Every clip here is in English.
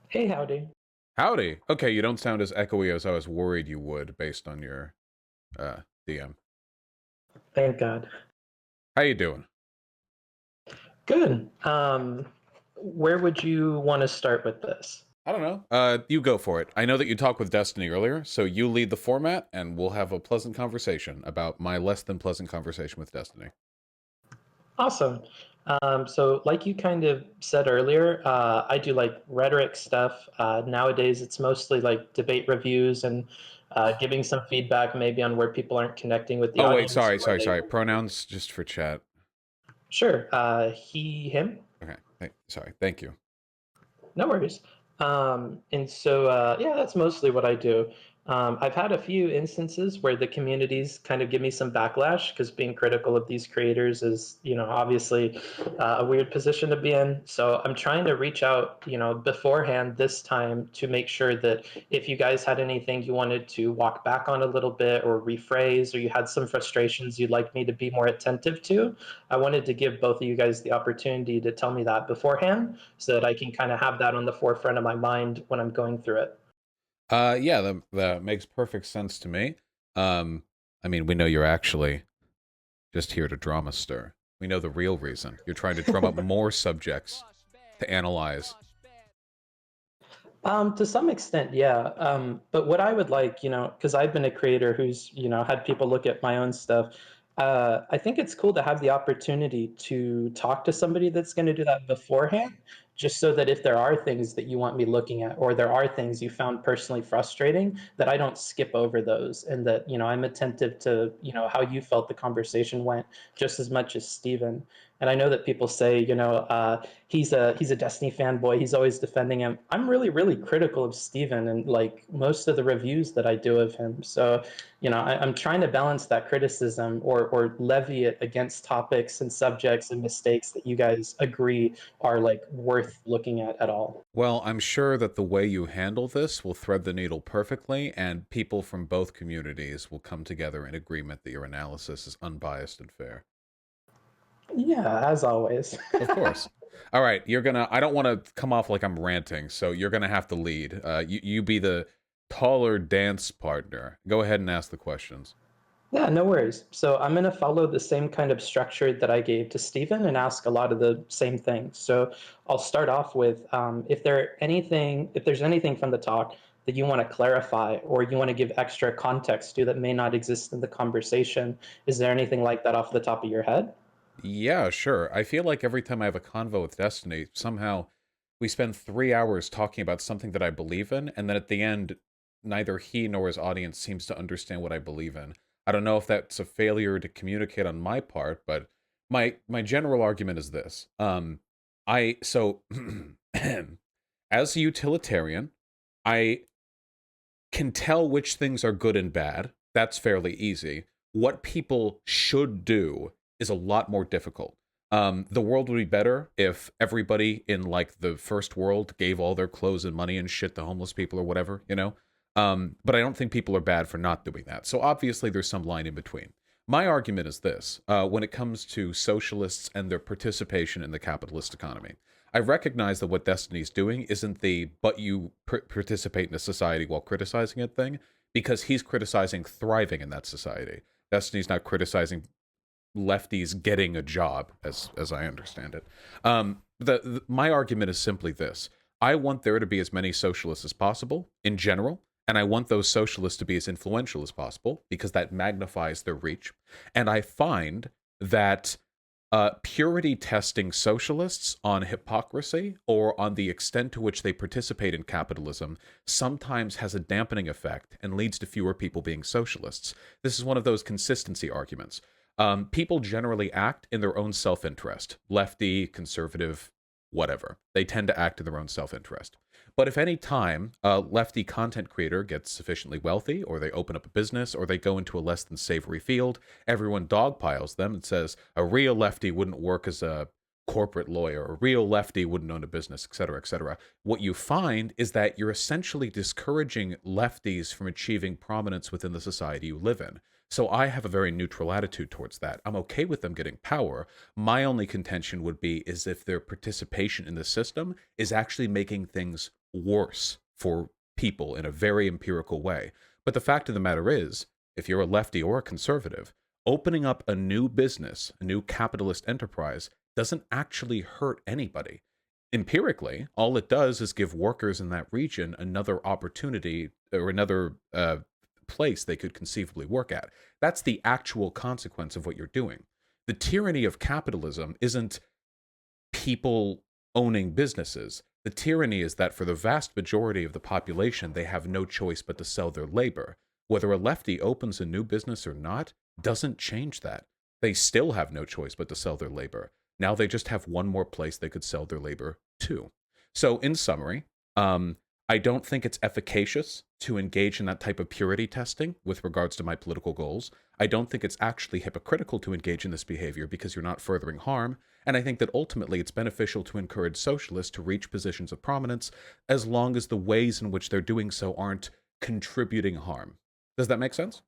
Hey, howdy. Howdy. Okay, you don't sound as echoey as I was worried you would based on your DM. Thank God. How you doing? Good. Where would you want to start with this? I don't know. You go for it. I know that you talked with Destiny earlier, so you lead the format and we'll have a pleasant conversation about my less than pleasant conversation with Destiny. Awesome. So, like you kind of said earlier, I do like rhetoric stuff. Nowadays, it's mostly like debate reviews and giving some feedback maybe on where people aren't connecting with the Oh wait, audience, sorry, where sorry, they. sorry. Pronouns just for chat. Sure. He, him. Okay. Sorry. Thank you. No worries. And so, yeah, that's mostly what I do. I've had a few instances where the communities kind of give me some backlash because being critical of these creators is, obviously a weird position to be in. So I'm trying to reach out, beforehand this time to make sure that if you guys had anything you wanted to walk back on a little bit or rephrase, or you had some frustrations you'd like me to be more attentive to, I wanted to give both of you guys the opportunity to tell me that beforehand so that I can kind of have that on the forefront of my mind when I'm going through it. Yeah, that makes perfect sense to me. Um, I mean, we know you're actually just here to drama stir. We know the real reason. You're trying to drum up more subjects to analyze. To some extent, yeah. But what I would like, because I've been a creator who's, had people look at my own stuff. I think it's cool to have the opportunity to talk to somebody that's going to do that beforehand, just so that if there are things that you want me looking at, or there are things you found personally frustrating, that I don't skip over those, and that, I'm attentive to, how you felt the conversation went just as much as Steven. And I know that people say, he's a Destiny fanboy. He's always defending him. I'm really, really critical of Steven and like most of the reviews that I do of him. So, I'm trying to balance that criticism or levy it against topics and subjects and mistakes that you guys agree are like worth looking at all. Well, I'm sure that the way you handle this will thread the needle perfectly, and people from both communities will come together in agreement that your analysis is unbiased and fair. Yeah, as always. Of course. All right, I don't want to come off like I'm ranting, so you're gonna have to lead. You be the taller dance partner. Go ahead and ask the questions. Yeah, no worries. So I'm going to follow the same kind of structure that I gave to Stephen and ask a lot of the same things. So I'll start off with if there's anything from the talk that you want to clarify or you want to give extra context to that may not exist in the conversation. Is there anything like that off the top of your head? Yeah, sure. I feel like every time I have a convo with Destiny, somehow we spend 3 hours talking about something that I believe in, and then at the end, neither he nor his audience seems to understand what I believe in. I don't know if that's a failure to communicate on my part, but my general argument is this. I so as a utilitarian, I can tell which things are good and bad. That's fairly easy. What people should do is a lot more difficult. The world would be better if everybody in like the first world gave all their clothes and money and shit to homeless people or whatever, you know? But I don't think people are bad for not doing that. So obviously there's some line in between. My argument is this when it comes to socialists and their participation in the capitalist economy. I recognize that what Destiny's doing isn't the but you participate in a society while criticizing it thing, because he's criticizing thriving in that society. Destiny's not criticizing lefties getting a job, as I understand it. My argument is simply this: I want there to be as many socialists as possible in general, and I want those socialists to be as influential as possible because that magnifies their reach. And I find that purity testing socialists on hypocrisy or on the extent to which they participate in capitalism sometimes has a dampening effect and leads to fewer people being socialists. This is one of those consistency arguments. People generally act in their own self-interest, lefty, conservative, whatever. They tend to act in their own self-interest. But if any time a lefty content creator gets sufficiently wealthy, or they open up a business, or they go into a less than savory field, everyone dogpiles them and says a real lefty wouldn't work as a corporate lawyer, a real lefty wouldn't own a business, etc., etc. What you find is that you're essentially discouraging lefties from achieving prominence within the society you live in. So I have a very neutral attitude towards that. I'm okay with them getting power. My only contention would be is if their participation in the system is actually making things worse for people in a very empirical way. But the fact of the matter is, if you're a lefty or a conservative, opening up a new business, a new capitalist enterprise, doesn't actually hurt anybody. Empirically, all it does is give workers in that region another opportunity or another place they could conceivably work at. That's the actual consequence of what you're doing. The tyranny of capitalism isn't people owning businesses. The tyranny is that for the vast majority of the population, they have no choice but to sell their labor. Whether a lefty opens a new business or not doesn't change that. They still have no choice but to sell their labor. Now they just have one more place they could sell their labor to. So, in summary, I don't think it's efficacious to engage in that type of purity testing with regards to my political goals. I don't think it's actually hypocritical to engage in this behavior because you're not furthering harm. And I think that ultimately it's beneficial to encourage socialists to reach positions of prominence as long as the ways in which they're doing so aren't contributing harm. Does that make sense?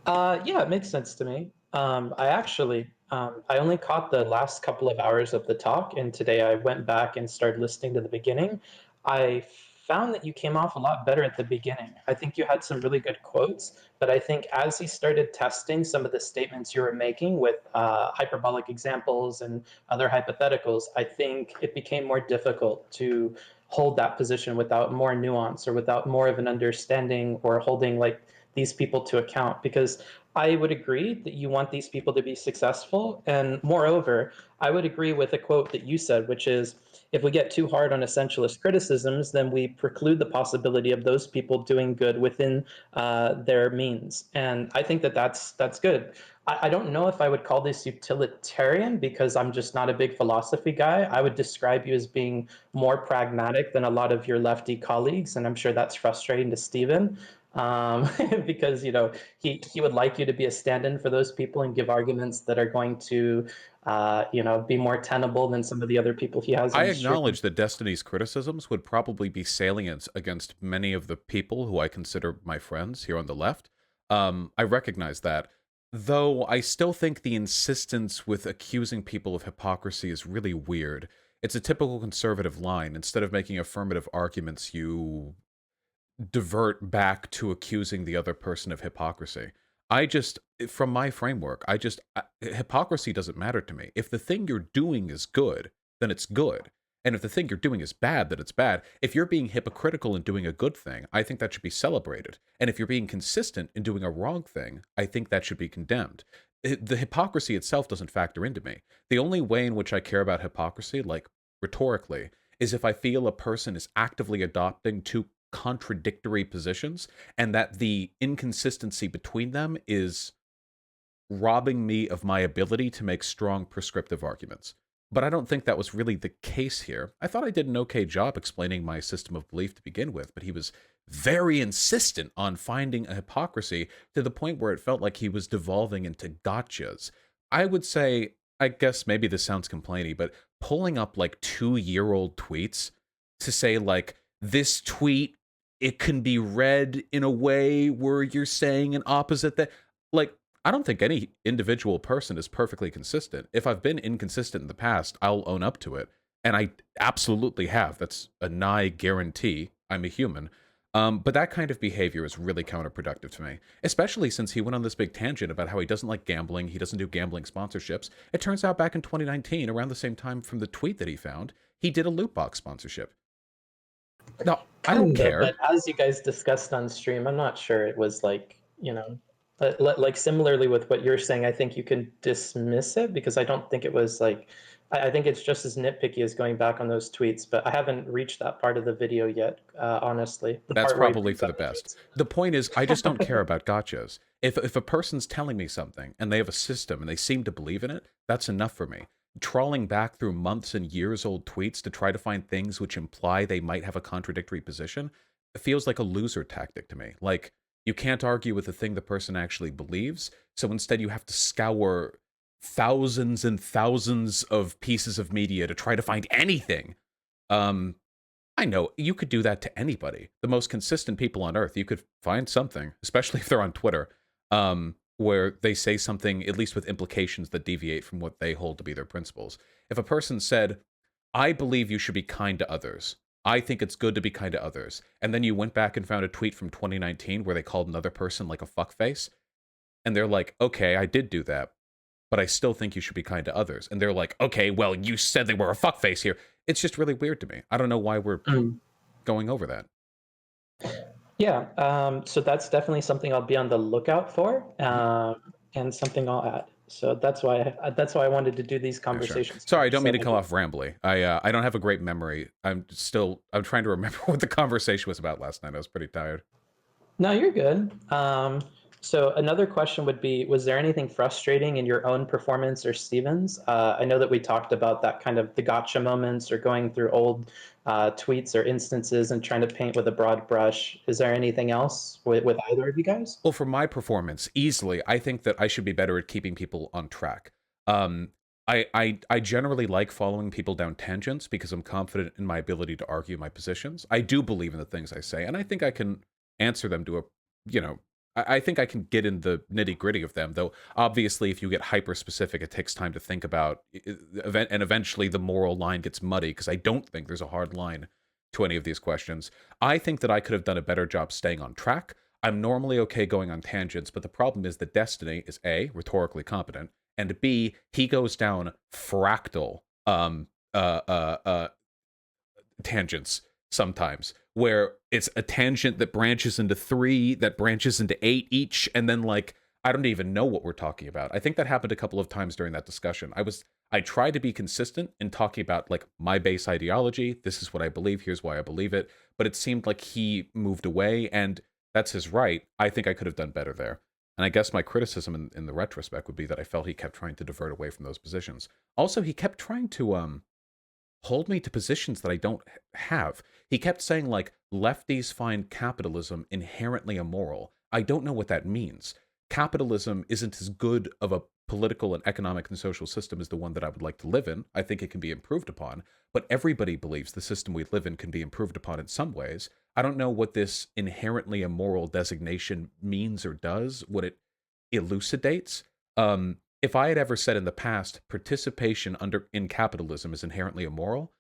Yeah, it makes sense to me. I actually, I only caught the last couple of hours of the talk, and today I went back and started listening to the beginning. I found that you came off a lot better at the beginning. I think you had some really good quotes, but I think as he started testing some of the statements you were making with hyperbolic examples and other hypotheticals, I think it became more difficult to hold that position without more nuance or without more of an understanding or holding like these people to account, because I would agree that you want these people to be successful. And moreover, I would agree with a quote that you said, which is if we get too hard on essentialist criticisms, then we preclude the possibility of those people doing good within their means. And I think that that's good. I don't know if I would call this utilitarian because I'm just not a big philosophy guy. I would describe you as being more pragmatic than a lot of your lefty colleagues, and I'm sure that's frustrating to Stephen, because he would like you to be a stand-in for those people and give arguments that are going to be more tenable than some of the other people he has I on stream. acknowledge that Destiny's criticisms would probably be salient against many of the people who I consider my friends here on the left. I recognize that. Though I still think the insistence with accusing people of hypocrisy is really weird. It's a typical conservative line. Instead of making affirmative arguments, you divert back to accusing the other person of hypocrisy. From my framework, hypocrisy doesn't matter to me. If the thing you're doing is good, then it's good. And if the thing you're doing is bad, then it's bad. If you're being hypocritical and doing a good thing, I think that should be celebrated. And if you're being consistent in doing a wrong thing, I think that should be condemned. The hypocrisy itself doesn't factor into me. The only way in which I care about hypocrisy, like rhetorically, is if I feel a person is actively adopting two contradictory positions and that the inconsistency between them is robbing me of my ability to make strong prescriptive arguments. But I don't think that was really the case here. I thought I did an okay job explaining my system of belief to begin with, but he was very insistent on finding a hypocrisy to the point where it felt like he was devolving into gotchas. I would say, I guess maybe this sounds complainy, but pulling up like 2-year-old tweets to say, like, this tweet, it can be read in a way where you're saying an opposite that, like, I don't think any individual person is perfectly consistent. If I've been inconsistent in the past, I'll own up to it. And I absolutely have. That's a nigh guarantee. I'm a human. But that kind of behavior is really counterproductive to me, especially since he went on this big tangent about how he doesn't like gambling. He doesn't do gambling sponsorships. It turns out back in 2019, around the same time from the tweet that he found, he did a loot box sponsorship. Now, I don't Kind of, but care. as you guys discussed on stream, I'm not sure it was like, like similarly with what you're saying, I think you can dismiss it because I don't think it was like, I think it's just as nitpicky as going back on those tweets, but I haven't reached that part of the video yet, honestly. The That's part where he probably brings for the up the best. tweets. The point is, I just don't care about gotchas. If a person's telling me something and they have a system and they seem to believe in it, that's enough for me. Trawling back through months and years old tweets to try to find things which imply they might have a contradictory position feels like a loser tactic to me. Like, you can't argue with the thing the person actually believes, so instead you have to scour thousands and thousands of pieces of media to try to find anything. Um, I know you could do that to anybody. The most consistent people on earth, you could find something, especially if they're on Twitter. where they say something, at least with implications that deviate from what they hold to be their principles. If a person said, I believe you should be kind to others. I think it's good to be kind to others. And then you went back and found a tweet from 2019 where they called another person like a fuckface. And they're like, okay, I did do that, but I still think you should be kind to others. And they're like, okay, well, you said they were a fuckface here. It's just really weird to me. I don't know why we're Mm. going over that. Yeah, so that's definitely something I'll be on the lookout for, and something I'll add. So that's why I wanted to do these Yeah, sure. conversations Sorry, I together. don't mean So to come off rambly. I don't have a great memory. I'm trying to remember what the conversation was about last night. I was pretty tired. no, you're good. So another question would be, was there anything frustrating in your own performance or Stevens? I know that we talked about that kind of the gotcha moments or going through old tweets or instances and trying to paint with a broad brush. Is there anything else with either of you guys? Well, for my performance, easily, I think that I should be better at keeping people on track. Um, I generally like following people down tangents because I'm confident in my ability to argue my positions. I do believe in the things I say, and I think I can answer them to a, you know, I think I can get in the nitty gritty of them. Though obviously, if you get hyper specific, it takes time to think about, and eventually the moral line gets muddy because I don't think there's a hard line to any of these questions. I think that I could have done a better job staying on track. I'm normally okay going on tangents, but the problem is that Destiny is A, rhetorically competent, and B, he goes down fractal uh uh uh tangents sometimes, where it's a tangent that branches into three, that branches into eight each, and then like I don't even know what we're talking about. I think that happened a couple of times during that discussion. I tried to be consistent in talking about like my base ideology. This is what I believe. Here's why I believe it. But it seemed like he moved away, and that's his right. I think I could have done better there. And I guess my criticism in the retrospect would be that I felt he kept trying to divert away from those positions. Also, he kept trying to hold me to positions that I don't have. He kept saying, like, lefties find capitalism inherently immoral. I don't know what that means. Capitalism isn't as good of a political and economic and social system as the one that I would like to live in. I think it can be improved upon, but everybody believes the system we live in can be improved upon in some ways. I don't know what this inherently immoral designation means or does, what it elucidates. If I had ever said in the past participation under in capitalism is inherently immoral,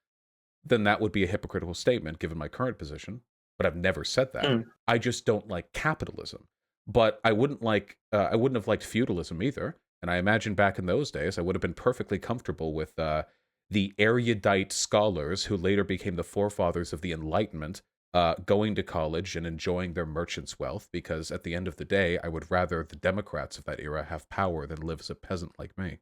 then that would be a hypocritical statement given my current position. But I've never said that. Mm. I just don't like capitalism. But I wouldn't have liked feudalism either. And I imagine back in those days, I would have been perfectly comfortable with the erudite scholars who later became the forefathers of the Enlightenment going to college and enjoying their merchant's wealth, because at the end of the day, I would rather the Democrats of that era have power than live as a peasant like me.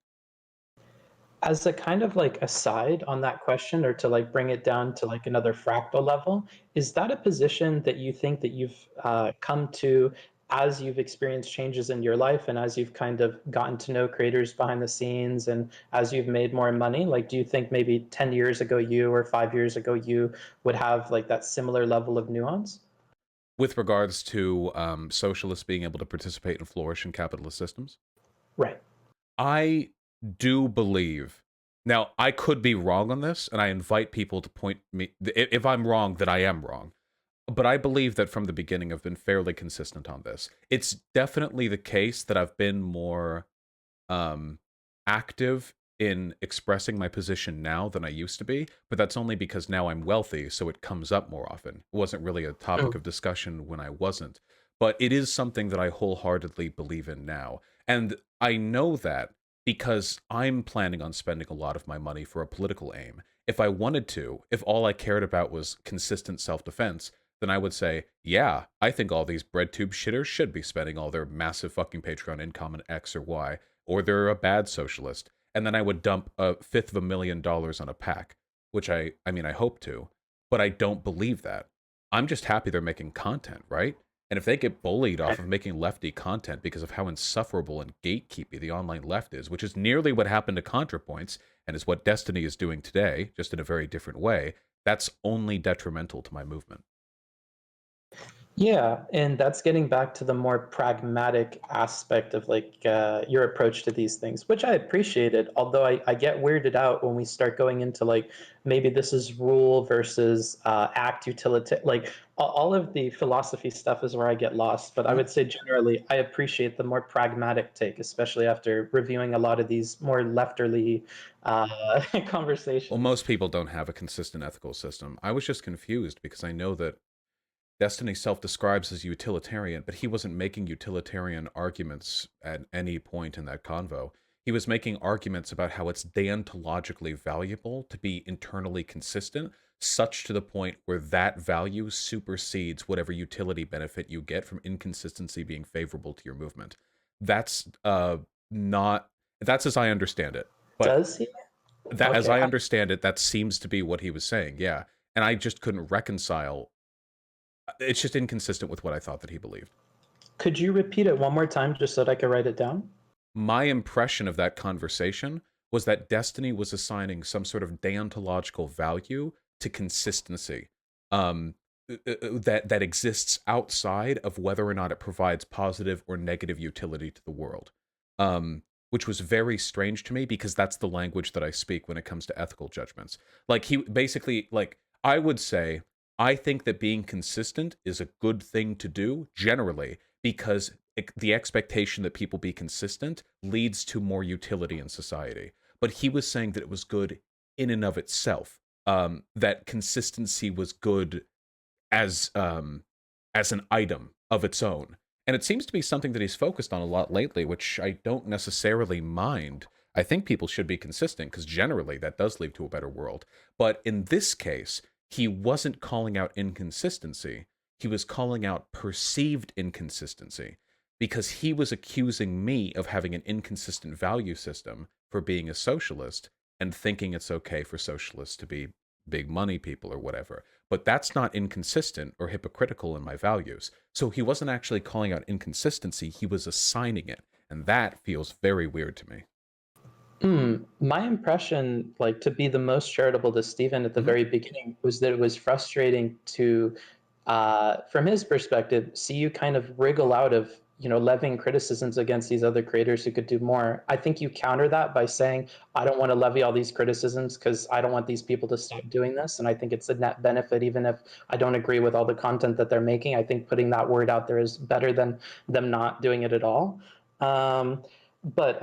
As a kind of like aside on that question, or to like bring it down to like another fractal level, is that a position that you think that you've come to as you've experienced changes in your life and as you've kind of gotten to know creators behind the scenes and as you've made more money? Like, do you think maybe 10 years ago you or 5 years ago you would have like that similar level of nuance? With regards to socialists being able to participate and flourish in capitalist systems, Right. I do believe. Now, I could be wrong on this, and I invite people to point me. If I'm wrong, then I am wrong. But I believe that from the beginning, I've been fairly consistent on this. It's definitely the case that I've been more um, active in expressing my position now than I used to be, but that's only because now I'm wealthy, so it comes up more often. It wasn't really a topic Mm. of discussion when I wasn't, but it is something that I wholeheartedly believe in now. And I know that because I'm planning on spending a lot of my money for a political aim. If I wanted to, if all I cared about was consistent self defense, then I would say, yeah, I think all these breadtube shitters should be spending all their massive fucking Patreon income on X or Y, or they're a bad socialist. And then I would dump $250,000 on a pack, which I mean, I hope to, but I don't believe that. I'm just happy they're making content, right? And if they get bullied off of making lefty content because of how insufferable and gatekeepy the online left is, which is nearly what happened to ContraPoints and is what Destiny is doing today, just in a very different way, that's only detrimental to my movement. Yeah, and that's getting back to the more pragmatic aspect of like your approach to these things, which I appreciated. Although I get weirded out when we start going into like maybe this is rule versus act utility. Like all of the philosophy stuff is where I get lost. But I Mhm. would say generally, I appreciate the more pragmatic take, especially after reviewing a lot of these more lefterly Well, conversations. most people don't have a consistent ethical system. I was just confused because I know that Destiny self describes as utilitarian, but he wasn't making utilitarian arguments at any point in that convo. He was making arguments about how it's deontologically valuable to be internally consistent, such to the point where that value supersedes whatever utility benefit you get from inconsistency being favorable to your movement. That's not that's as I understand it. But Does he? that as Okay. I understand it, that seems to be what he was saying. Yeah. And I just couldn't reconcile it's just inconsistent with what I thought that he believed. Could you repeat it one more time just so that I could write it down? My impression of that conversation was that Destiny was assigning some sort of deontological value to consistency, um, that exists outside of whether or not it provides positive or negative utility to the world. Which was very strange to me because that's the language that I speak when it comes to ethical judgments. Like he basically like I would say I think that being consistent is a good thing to do generally because the expectation that people be consistent leads to more utility in society. But he was saying that it was good in and of itself. That consistency was good as an item of its own. And it seems to be something that he's focused on a lot lately, which I don't necessarily mind. I think people should be consistent because generally that does lead to a better world. But in this case, he wasn't calling out inconsistency. He was calling out perceived inconsistency because he was accusing me of having an inconsistent value system for being a socialist and thinking it's okay for socialists to be big money people or whatever. But that's not inconsistent or hypocritical in my values. So he wasn't actually calling out inconsistency, he was assigning it. And that feels very weird to me. My impression, like to be the most charitable to Stephen at the Hmm. very beginning, was that it was frustrating to, from his perspective, see you kind of wriggle out of, levying criticisms against these other creators who could do more. I think you counter that by saying, I don't want to levy all these criticisms because I don't want these people to stop doing this. And I think it's a net benefit, even if I don't agree with all the content that they're making. I think putting that word out there is better than them not doing it at all. But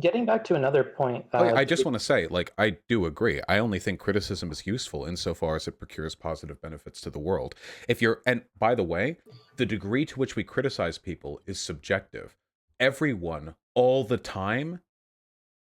getting back to another point, Oh yeah, I just want to say, like, I do agree. I only think criticism is useful insofar as it procures positive benefits to the world. If you're, and by the way, the degree to which we criticize people is subjective. Everyone, all the time,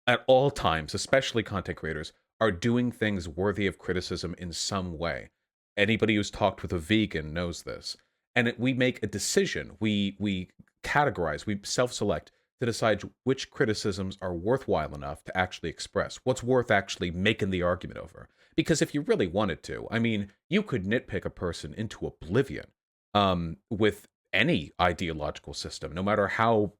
at all times, especially content creators, are doing things worthy of criticism in some way. Anybody who's talked with a vegan knows this. And we make a decision. We categorize, we self-select to decide which criticisms are worthwhile enough to actually express. What's worth actually making the argument over. Because if you really wanted to, I mean, you could nitpick a person into oblivion with any ideological system, no matter how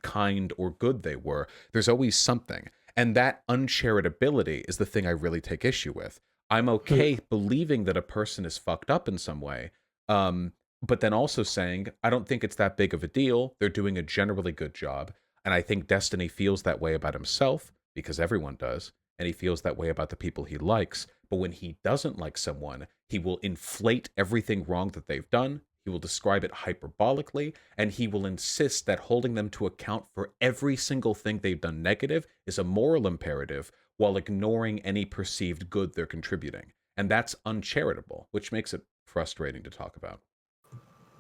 kind or good they were. There's always something. And that uncharitability is the thing I really take issue with. I'm okay believing that a person is fucked up in some way, but then also saying, I don't think it's that big of a deal. They're doing a generally good job. And I think Destiny feels that way about himself, because everyone does. And he feels that way about the people he likes. But when he doesn't like someone, he will inflate everything wrong that they've done. He will describe it hyperbolically, and he will insist that holding them to account for every single thing they've done negative is a moral imperative while ignoring any perceived good they're contributing. And that's uncharitable, which makes it frustrating to talk about.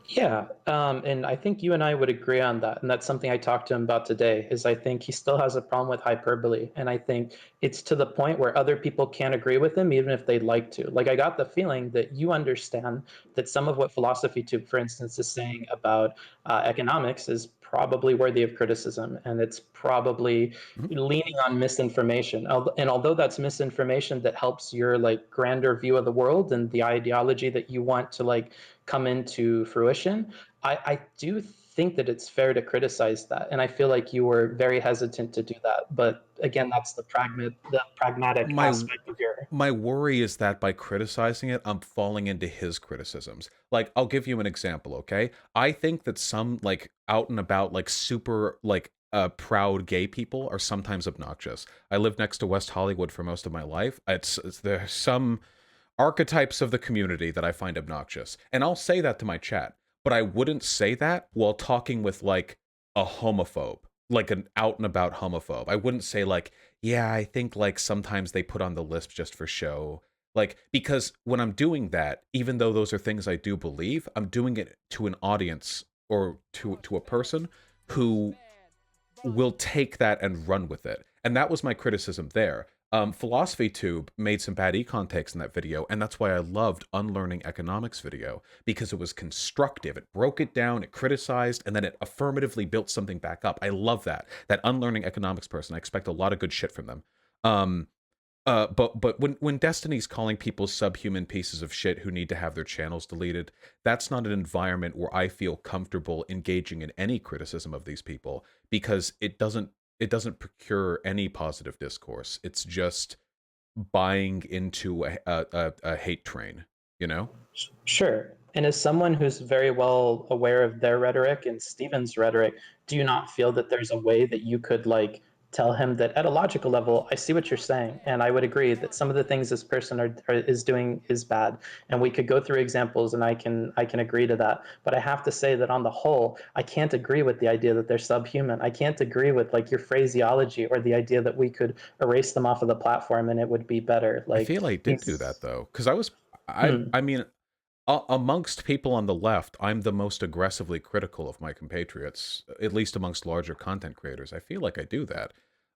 Yeah, and I think you and I would agree on that, and that's something I talked to him about today. Is I think he still has a problem with hyperbole, and I think it's to the point where other people can't agree with him, even if they'd like to. Like I got the feeling that you understand that some of what Philosophy Tube, for instance, is saying about economics is probably worthy of criticism, and it's probably Mhm. leaning on misinformation. And although that's misinformation that helps your like grander view of the world and the ideology that you want to like come into fruition, I do think that it's fair to criticize that. And I feel like you were very hesitant to do that. But again, that's the pragmatic My aspect of your. my worry is that by criticizing it, I'm falling into his criticisms. Like, I'll give you an example, okay? I think that some like out and about, like super like proud gay people are sometimes obnoxious. I lived next to West Hollywood for most of my life. There's some archetypes of the community that I find obnoxious. And I'll say that to my chat, but I wouldn't say that while talking with like a homophobe, like an out and about homophobe. I wouldn't say like, yeah, I think like sometimes they put on the lisp just for show. Like, because when I'm doing that, even though those are things I do believe, I'm doing it to an audience or to a person who will take that and run with it. And that was my criticism there. Philosophy Tube made some bad econ takes in that video, and that's why I loved Unlearning Economics video, because it was constructive. It broke it down, it criticized, and then it affirmatively built something back up. I love that. That Unlearning Economics person, I expect a lot of good shit from them. Um, but when Destiny's calling people subhuman pieces of shit who need to have their channels deleted, that's not an environment where I feel comfortable engaging in any criticism of these people, because it doesn't procure any positive discourse. It's just buying into a hate train, you know? Sure. And as someone who's very well aware of their rhetoric and Stephen's rhetoric, do you not feel that there's a way that you could like tell him that at a logical level, I see what you're saying, and I would agree that some of the things this person is doing is bad, and we could go through examples, and I can agree to that. But I have to say that on the whole, I can't agree with the idea that they're subhuman. I can't agree with like your phraseology or the idea that we could erase them off of the platform and it would be better. I Like feel I did do that these. though, because I was, Hmm. I mean, amongst people on the left, I'm the most aggressively critical of my compatriots, at least amongst larger content creators. I feel like I do that.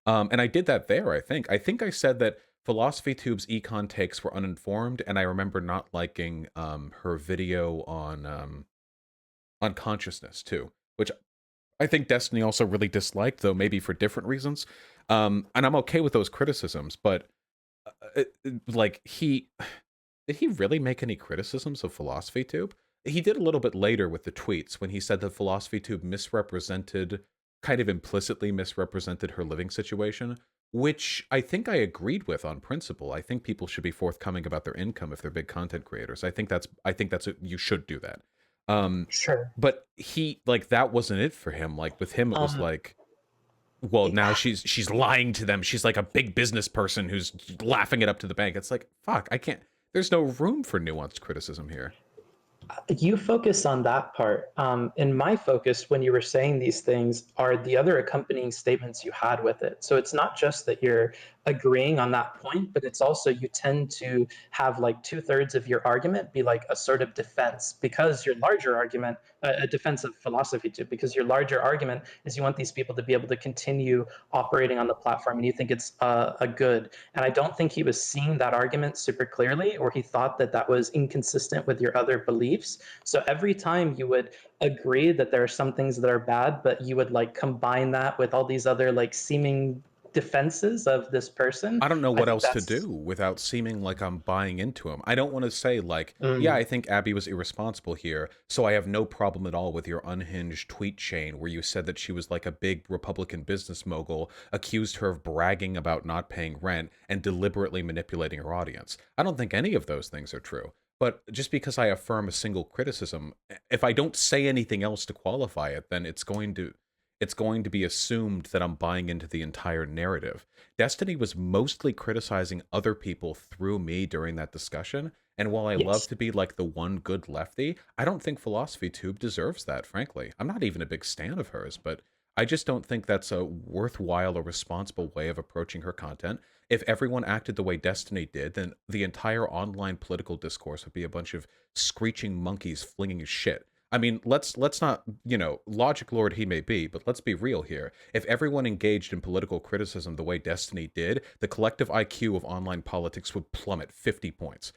And I did that there, I think. I think I said that Philosophy Tube's econ takes were uninformed, and I remember not liking her video on consciousness too, which I think Destiny also really disliked, though maybe for different reasons. And I'm okay with those criticisms, but like did he really make any criticisms of Philosophy Tube? He did a little bit later with the tweets when he said that Philosophy Tube misrepresented, kind of implicitly misrepresented her living situation, which I think I agreed with on principle. I think people should be forthcoming about their income if they're big content creators. I think that's you should do that. Um, Sure. but he like that wasn't it for him. Like with him, it was Um, like, well, now she's lying to them. She's like a big business person who's laughing it up to the bank. It's like, fuck, I can't. There's no room for nuanced criticism here. you focus on that part. And my focus when you were saying these things are the other accompanying statements you had with it. So it's not just that you're agreeing on that point, but it's also you tend to have like 2/3 of your argument be like a sort of defense because your larger argument, a defense of philosophy too, because your larger argument is you want these people to be able to continue operating on the platform and you think it's a good. And I don't think he was seeing that argument super clearly, or he thought that that was inconsistent with your other beliefs. So every time you would agree that there are some things that are bad, but you would like combine that with all these other like seeming defenses of this person, I don't know I what think else to that's. do without seeming like I'm buying into him. I don't want to say like, yeah, Mm, I think Abby was irresponsible here, so I have no problem at all with your unhinged tweet chain where you said that she was like a big Republican business mogul, accused her of bragging about not paying rent and deliberately manipulating her audience. I don't think any of those things are true. But just because I affirm a single criticism, if I don't say anything else to qualify it, then it's going to be assumed that I'm buying into the entire narrative. Destiny was mostly criticizing other people through me during that discussion. And while I love yes. to be like the one good lefty, I don't think Philosophy Tube deserves that, frankly. I'm not even a big stan of hers, but I just don't think that's a worthwhile or responsible way of approaching her content. If everyone acted the way Destiny did, then the entire online political discourse would be a bunch of screeching monkeys flinging shit. I mean, let's not, logic lord he may be, but let's be real here. If everyone engaged in political criticism the way Destiny did, the collective IQ of online politics would plummet 50 points.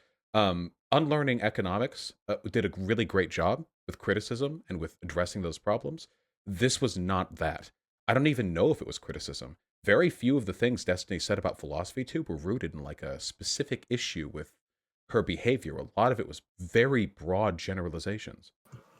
Unlearning Economics did a really great job with criticism and with addressing those problems. This was not that. I don't even know if it was criticism. Very few of the things Destiny said about Philosophy Tube were rooted in like a specific issue with her behavior. A lot of it was very broad generalizations.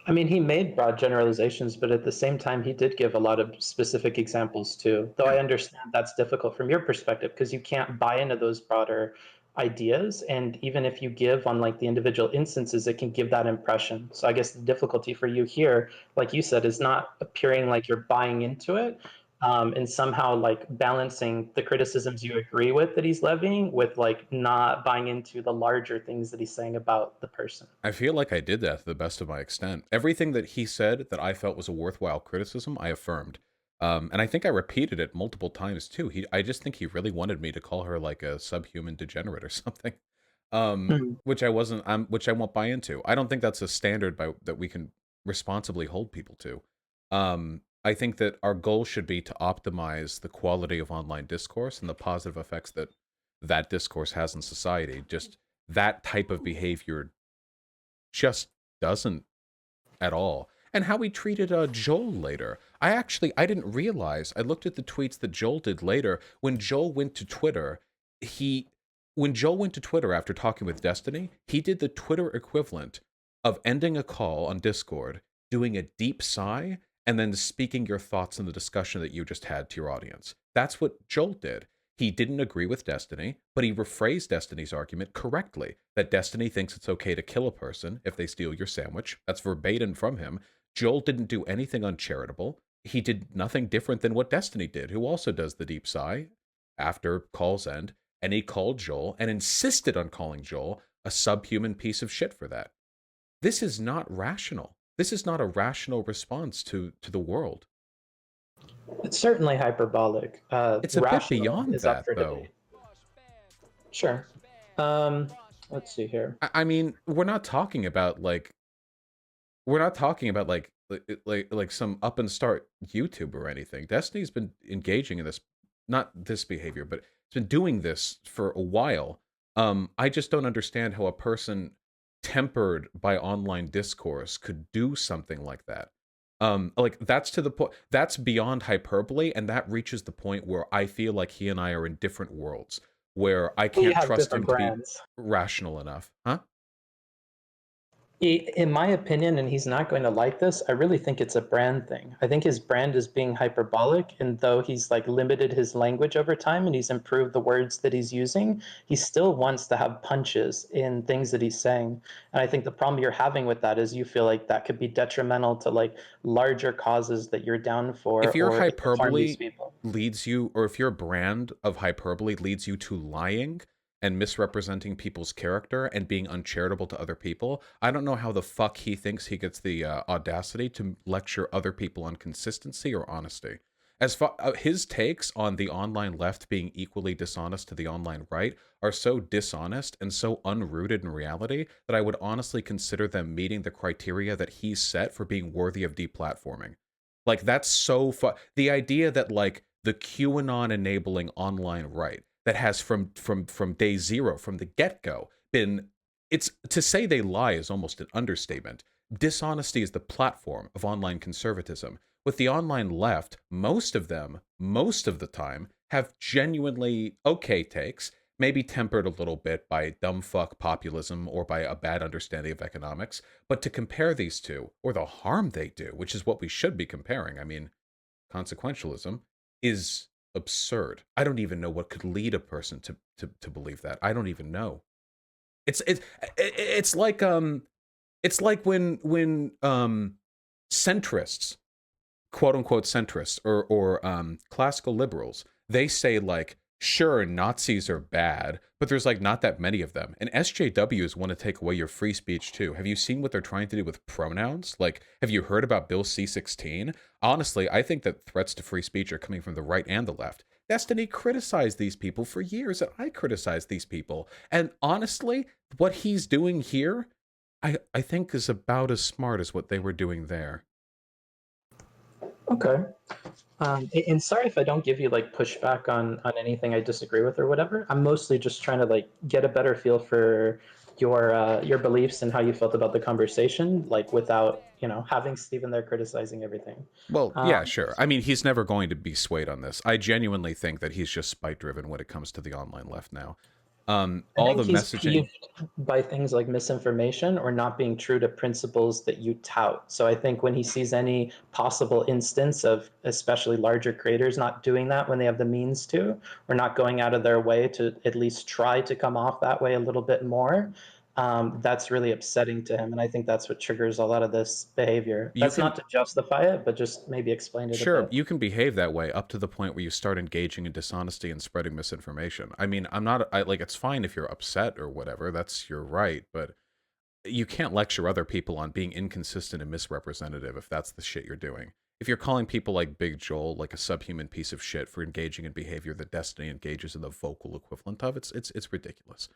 I mean, he made broad generalizations, but at the same time, he did give a lot of specific examples too. Though Yeah. I understand that's difficult from your perspective because you can't buy into those broader ideas. And even if you give on like the individual instances, it can give that impression. So I guess the difficulty for you here, like you said, is not appearing like you're buying into it, and somehow like balancing the criticisms you agree with that he's levying with like not buying into the larger things that he's saying about the person. I feel like I did that to the best of my extent. Everything that he said that I felt was a worthwhile criticism, I affirmed. And I think I repeated it multiple times too. I just think he really wanted me to call her like a subhuman degenerate or something, Mm. which which I won't buy into. I don't think that's a standard that we can responsibly hold people to. I think that our goal should be to optimize the quality of online discourse and the positive effects that that discourse has in society. Just that type of behavior just doesn't at all. And how he treated Joel later. I didn't realize. I looked at the tweets that Joel did later. When Joel went to Twitter, he when Joel went to Twitter after talking with Destiny, he did the Twitter equivalent of ending a call on Discord, doing a deep sigh, and then speaking your thoughts in the discussion that you just had to your audience. That's what Joel did. He didn't agree with Destiny, but he rephrased Destiny's argument correctly that Destiny thinks it's okay to kill a person if they steal your sandwich. That's verbatim from him. Joel didn't do anything uncharitable. He did nothing different than what Destiny did, who also does the deep sigh after calls end. And he called Joel and insisted on calling Joel a subhuman piece of shit for that. This is not rational. This is not a rational response to the world. It's certainly hyperbolic. It's a bit Rational beyond is up that, for though. debate. Sure. Um, let's see here. I mean, we're not talking about like some up and start YouTube or anything. Destiny's been engaging in this, not this behavior, but it's been doing this for a while. I just don't understand how a person tempered by online discourse could do something like that. Like that's to the point, that's beyond hyperbole, and that reaches the point where I feel like he and I are in different worlds, where I We can't have trust different him to be brands. rational enough, huh? In my opinion, and he's not going to like this, I really think it's a brand thing. I think his brand is being hyperbolic, and though he's like limited his language over time and he's improved the words that he's using, he still wants to have punches in things that he's saying. And I think the problem you're having with that is you feel like that could be detrimental to like larger causes that you're down for, If your or it could harm these hyperbole people. leads you, or if your brand of hyperbole leads you to lying and misrepresenting people's character and being uncharitable to other people, I don't know how the fuck he thinks he gets the audacity to lecture other people on consistency or honesty. As far his takes on the online left being equally dishonest to the online right are so dishonest and so unrooted in reality that I would honestly consider them meeting the criteria that he's set for being worthy of deplatforming. Like that's so the idea that like the QAnon enabling online right that has from day zero, from the get-go, been, it's to say they lie is almost an understatement. Dishonesty is the platform of online conservatism. With the online left, most of them, most of the time, have genuinely okay takes, maybe tempered a little bit by dumb fuck populism or by a bad understanding of economics. But to compare these two, or the harm they do, which is what we should be comparing, I mean, consequentialism, is absurd. I don't even know what could lead a person to believe that. I don't even know. It's it's it's like when centrists, quote unquote centrists, or classical liberals, they say like, sure, Nazis are bad, but there's like not that many of them. And SJWs want to take away your free speech too. Have you seen what they're trying to do with pronouns? Like, have you heard about Bill C-16? Honestly, I think that threats to free speech are coming from the right and the left. Destiny criticized these people for years, and I criticized these people. And honestly, what he's doing here, I think is about as smart as what they were doing there. Okay. And sorry if I don't give you like pushback on anything I disagree with or whatever. I'm mostly just trying to like get a better feel for your beliefs and how you felt about the conversation, like without having Stephen there criticizing everything. Well, yeah, Um, sure. I mean, he's never going to be swayed on this. I genuinely think that he's just spite driven when it comes to the online left now. I All think the he's messaging. peeved by things like misinformation or not being true to principles that you tout. So I think when he sees any possible instance of especially larger creators not doing that when they have the means to, or not going out of their way to at least try to come off that way a little bit more, that's really upsetting to him. And I think that's what triggers a lot of this behavior. You That's can not to justify it, but just maybe explain it a Sure, bit. you can behave that way up to the point where you start engaging in dishonesty and spreading misinformation. I mean, I'm not I like it's fine if you're upset or whatever, that's your right, but you can't lecture other people on being inconsistent and misrepresentative if that's the shit you're doing. If you're calling people like Big Joel like a subhuman piece of shit for engaging in behavior that Destiny engages in the vocal equivalent of, it's ridiculous.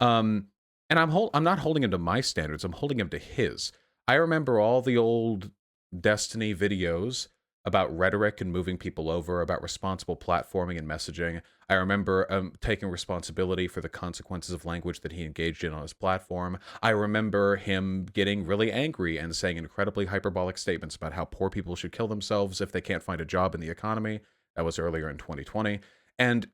Um, and I'm not holding him to my standards. I'm holding him to his. I remember all the old Destiny videos about rhetoric and moving people over, about responsible platforming and messaging. I remember taking responsibility for the consequences of language that he engaged in on his platform. I remember him getting really angry and saying incredibly hyperbolic statements about how poor people should kill themselves if they can't find a job in the economy. That was earlier in 2020. And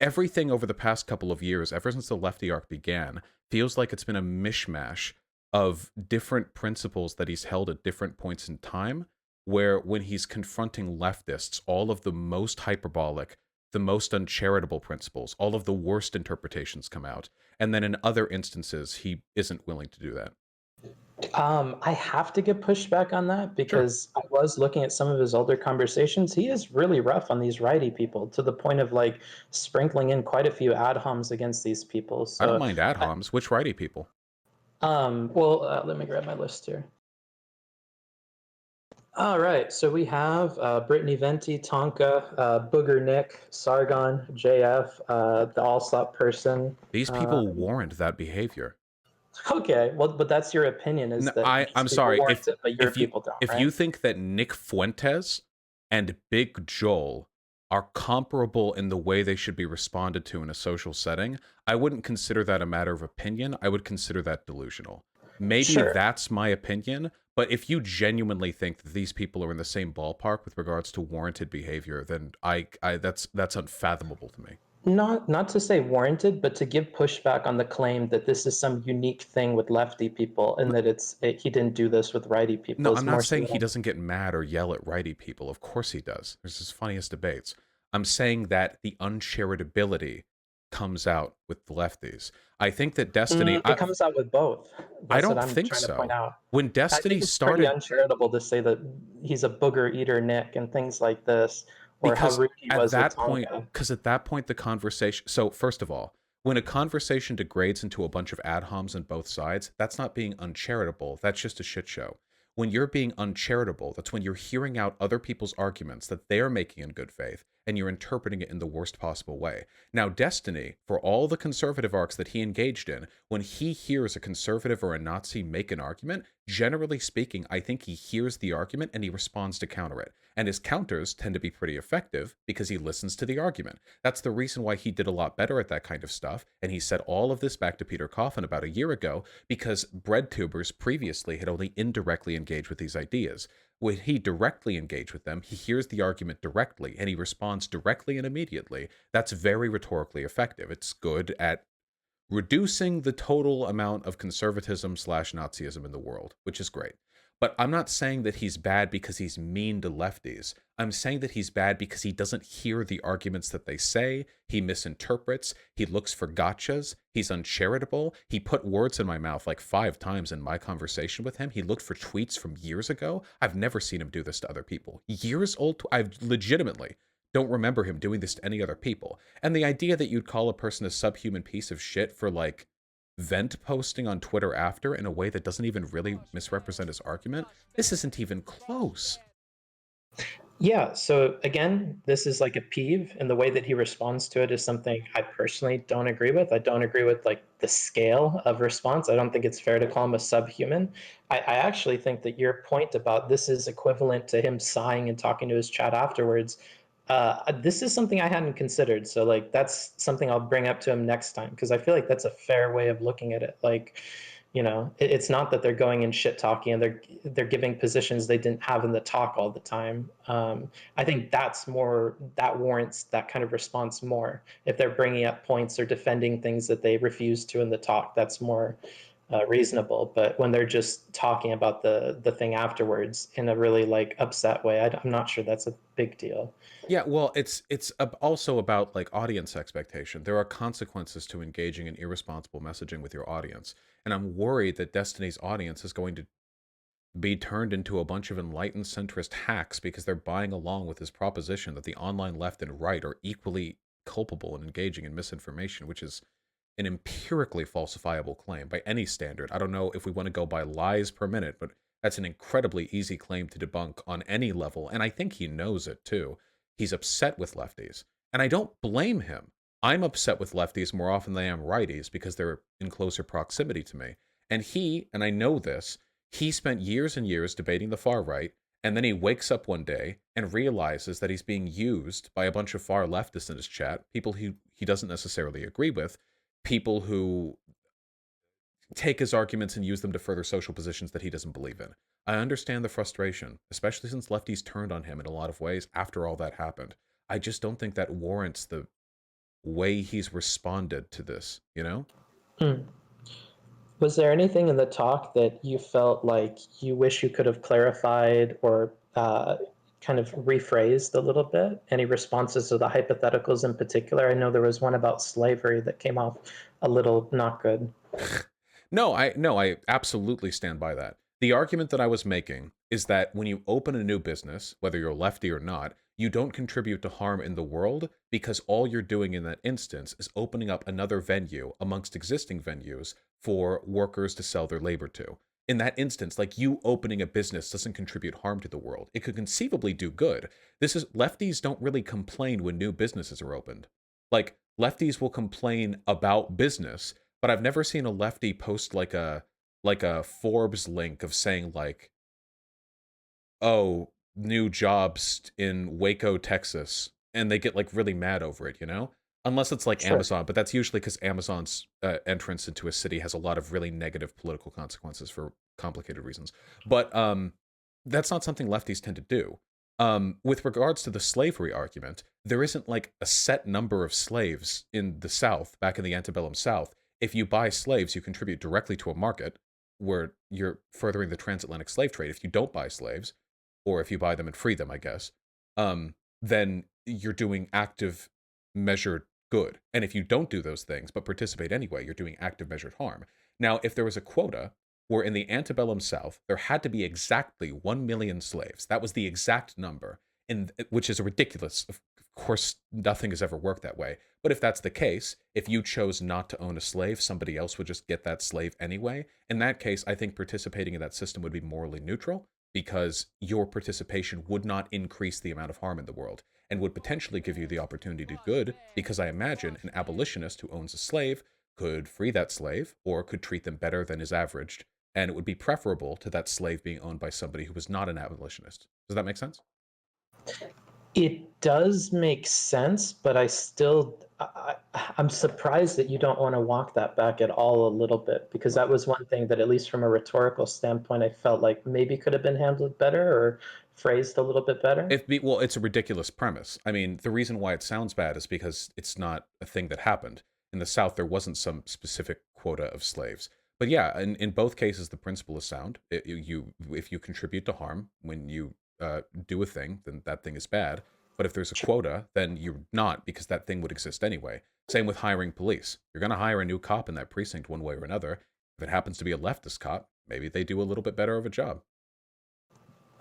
everything over the past couple of years, ever since the lefty arc began, feels like it's been a mishmash of different principles that he's held at different points in time, where when he's confronting leftists, all of the most hyperbolic, the most uncharitable principles, all of the worst interpretations come out. And then in other instances, he isn't willing to do that. I have to get pushback on that Sure. because I was looking at some of his older conversations. He is really rough on these righty people to the point of like sprinkling in quite a few ad homs against these people. I don't So, mind ad homs. Which righty people? let me grab my list here. All right, so we have Brittany Venti, Tonka, Booger Nick, Sargon, JF, the Allslop person. These Uh, people warrant that behavior. okay, well, but that's your opinion is No, that these I'm people sorry warrant it, but your people don't, if right? you think that Nick Fuentes and Big Joel are comparable in the way they should be responded to in a social setting, I wouldn't consider that a matter of opinion. I would consider that delusional. Maybe Sure. that's my opinion, but if you genuinely think that these people are in the same ballpark with regards to warranted behavior, then I that's unfathomable to me. Not to say warranted, but to give pushback on the claim that this is some unique thing with lefty people and that he didn't do this with righty No, people is I'm not more so saying what he I'm. doesn't get mad or yell at righty people. Of course he does. There's his funniest debates. I'm saying that the uncharitability comes out with the lefties. I think that Destiny, It comes out with both. I That's what don't I'm think trying to point so. out. When I Destiny think it's pretty started, uncharitable to say that he's a booger eater Nick and things like this, or how because rude he at was with that point, Tonka. the conversation. So first of all, when a conversation degrades into a bunch of ad homs on both sides, that's not being uncharitable. That's just a shit show. When you're being uncharitable, that's when you're hearing out other people's arguments that they're making in good faith and you're interpreting it in the worst possible way. Now, Destiny, for all the conservative arcs that he engaged in, when he hears a conservative or a Nazi make an argument, generally speaking, I think he hears the argument and he responds to counter it. And his counters tend to be pretty effective because he listens to the argument. That's the reason why he did a lot better at that kind of stuff. And he said all of this back to Peter Coffin about a year ago because breadtubers previously had only indirectly engaged with these ideas. When he directly engaged with them, he hears the argument directly and he responds directly and immediately. That's very rhetorically effective. It's good at reducing the total amount of conservatism slash Nazism in the world, which is great. But I'm not saying that he's bad because he's mean to lefties. I'm saying that he's bad because he doesn't hear the arguments that they say. He misinterprets. He looks for gotchas. He's uncharitable. He put words in my mouth like 5 times in my conversation with him. He looked for tweets from years ago. I've never seen him do this to other people. Years old. I've legitimately don't remember him doing this to any other people. And the idea that you'd call a person a subhuman piece of shit for like vent posting on Twitter after in a way that doesn't even really misrepresent his argument, this isn't even close. Yeah, so again, this is like a peeve, and the way that he responds to it is something I personally don't agree with. I don't agree with like the scale of response. I don't think it's fair to call him a subhuman. I actually think that your point about this is equivalent to him sighing and talking to his chat afterwards. This is something I hadn't considered. So like that's something I'll bring up to him next time because I feel like that's a fair way of looking at it. Like, it's not that they're going and shit talking and they're giving positions they didn't have in the talk all the time. I think that warrants that kind of response more. If they're bringing up points or defending things that they refused to in the talk, that's more reasonable. But when they're just talking about the thing afterwards in a really like upset way, I'm not sure that's a big deal. Yeah, well, also about like audience expectation. There are consequences to engaging in irresponsible messaging with your audience, and I'm worried that Destiny's audience is going to be turned into a bunch of enlightened centrist hacks because they're buying along with this proposition that the online left and right are equally culpable in engaging in misinformation, which is an empirically falsifiable claim by any standard. I don't know if we want to go by lies per minute, but that's an incredibly easy claim to debunk on any level, and I think he knows it too. He's upset with lefties, and I don't blame him. I'm upset with lefties more often than I am righties because they're in closer proximity to me. And I know this, he spent years and years debating the far right, and then he wakes up one day and realizes that he's being used by a bunch of far leftists in his chat, people he doesn't necessarily agree with, people who take his arguments and use them to further social positions that he doesn't believe in. I understand the frustration, especially since lefties turned on him in a lot of ways after all that happened. I just don't think that warrants the way he's responded to this, you know? Hmm. Was there anything in the talk that you felt like you wish you could have clarified or kind of rephrased a little bit? Any responses to the hypotheticals in particular? I know there was one about slavery that came off a little not good. No, I absolutely stand by that. The argument that I was making is that when you open a new business, whether you're lefty or not, you don't contribute to harm in the world because all you're doing in that instance is opening up another venue amongst existing venues for workers to sell their labor to. In that instance, like you opening a business doesn't contribute harm to the world. It could conceivably do good. Lefties don't really complain when new businesses are opened. Like lefties will complain about business, but I've never seen a lefty post like a Forbes link of saying like, "Oh, new jobs in Waco, Texas," and they get like really mad over it, you know? Unless it's like Sure. Amazon, but that's usually because Amazon's entrance into a city has a lot of really negative political consequences for complicated reasons. But that's not something lefties tend to do. With regards to the slavery argument, there isn't like a set number of slaves in the South, back in the antebellum South. If you buy slaves, you contribute directly to a market where you're furthering the transatlantic slave trade. If you don't buy slaves, or if you buy them and free them, I guess, then you're doing active, measured good. And if you don't do those things but participate anyway, you're doing active, measured harm. Now, if there was a quota where in the antebellum South there had to be exactly 1 million slaves, that was the exact number, which is ridiculous. Of course, nothing has ever worked that way. But if that's the case, if you chose not to own a slave, somebody else would just get that slave anyway. In that case, I think participating in that system would be morally neutral because your participation would not increase the amount of harm in the world and would potentially give you the opportunity to do good because I imagine an abolitionist who owns a slave could free that slave or could treat them better than is averaged, and it would be preferable to that slave being owned by somebody who was not an abolitionist. Does that make sense? It does make sense, but I'm surprised that you don't want to walk that back at all a little bit, because that was one thing that, at least from a rhetorical standpoint, I felt like maybe could have been handled better or phrased a little bit better. Well, it's a ridiculous premise. I mean, the reason why it sounds bad is because it's not a thing that happened. In the South, there wasn't some specific quota of slaves. But yeah, in both cases, the principle is sound. If you contribute to harm when you do a thing, then that thing is bad. But if there's a quota, then you're not, because that thing would exist anyway. Same with hiring police. You're going to hire a new cop in that precinct one way or another. If it happens to be a leftist cop, maybe they do a little bit better of a job.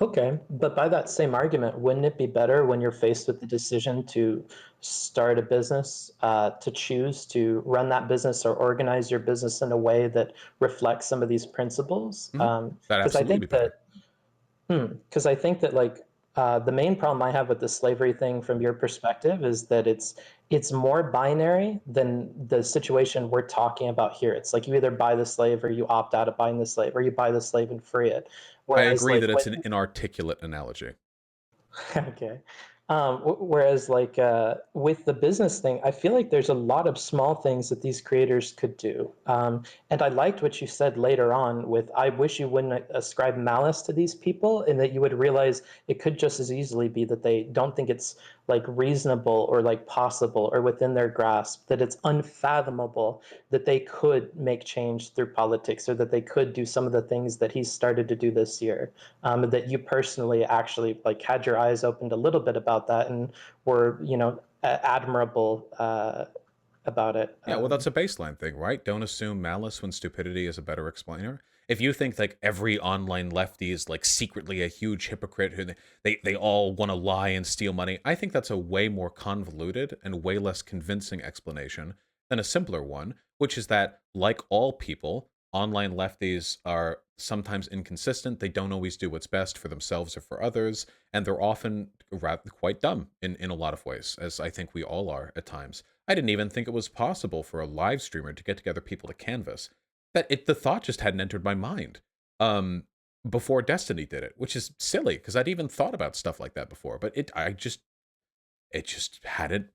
Okay, but by that same argument, wouldn't it be better when you're faced with the decision to start a business, to choose to run that business or organize your business in a way that reflects some of these principles? Hmm. That Because I absolutely be think better. that because I think that like the main problem I have with the slavery thing from your perspective is that it's more binary than the situation we're talking about here. It's like you either buy the slave or you opt out of buying the slave, or you buy the slave and free it. I Whereas agree like that when it's an inarticulate analogy. okay. Whereas, like with the business thing, I feel like there's a lot of small things that these creators could do. And I liked what you said later on with, I wish you wouldn't ascribe malice to these people, and that you would realize it could just as easily be that they don't think it's like reasonable or like possible or within their grasp, that it's unfathomable that they could make change through politics, or that they could do some of the things that he's started to do this year. That you personally actually like had your eyes opened a little bit about that and were, admirable about it. Yeah, well, that's a baseline thing, right? Don't assume malice when stupidity is a better explainer. If you think like every online lefty is like secretly a huge hypocrite who they all want to lie and steal money, I think that's a way more convoluted and way less convincing explanation than a simpler one, which is that like all people, online lefties are sometimes inconsistent. They don't always do what's best for themselves or for others, and they're often quite dumb in a lot of ways, as I think we all are at times. I didn't even think it was possible for a live streamer to get together people to canvas. The thought just hadn't entered my mind um, before Destiny did it, which is silly because I'd even thought about stuff like that before, but it just hadn't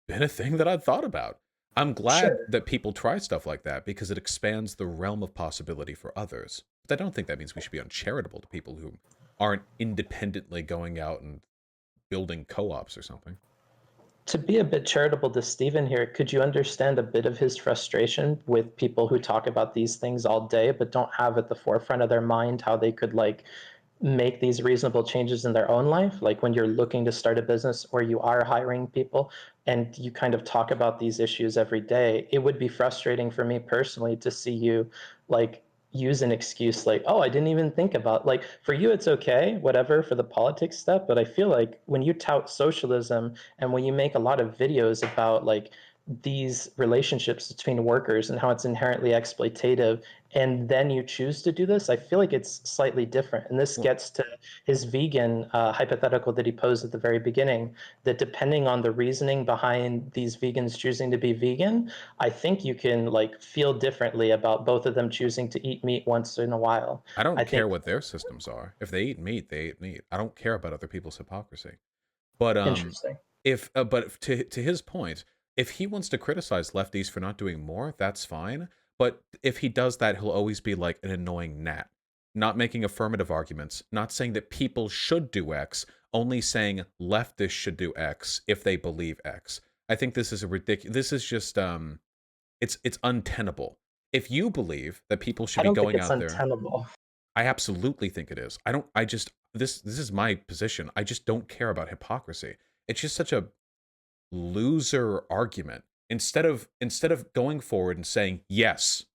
been a thing that I'd thought about. I'm glad Sure. that people try stuff like that because it expands the realm of possibility for others. But I don't think that means we should be uncharitable to people who aren't independently going out and building co-ops or something. To be a bit charitable to Stephen here, could you understand a bit of his frustration with people who talk about these things all day but don't have at the forefront of their mind how they could like make these reasonable changes in their own life? Like when you're looking to start a business or you are hiring people and you kind of talk about these issues every day, it would be frustrating for me personally to see you like use an excuse like, oh, I didn't even think about, like, for you it's okay, whatever, for the politics stuff, but I feel like when you tout socialism and when you make a lot of videos about like these relationships between workers and how it's inherently exploitative, and then you choose to do this, I feel like it's slightly different. And this Well, gets to his vegan hypothetical that he posed at the very beginning, that depending on the reasoning behind these vegans choosing to be vegan, I think you can like feel differently about both of them choosing to eat meat once in a while. I I don't care think. what their systems are. If they eat meat, they eat meat. I don't care about other people's hypocrisy. But Interesting. if but to his point, if he wants to criticize lefties for not doing more, that's fine. But if he does that, he'll always be like an annoying gnat, not making affirmative arguments, not saying that people should do X, only saying leftists should do X if they believe X. I think this is a ridiculous. This is just it's untenable. If you believe that people should I be don't think going it's out there, untenable. I absolutely think it is. I don't I just this is my position. I just don't care about hypocrisy. It's just such a loser argument. Instead of going forward and saying, "Yes,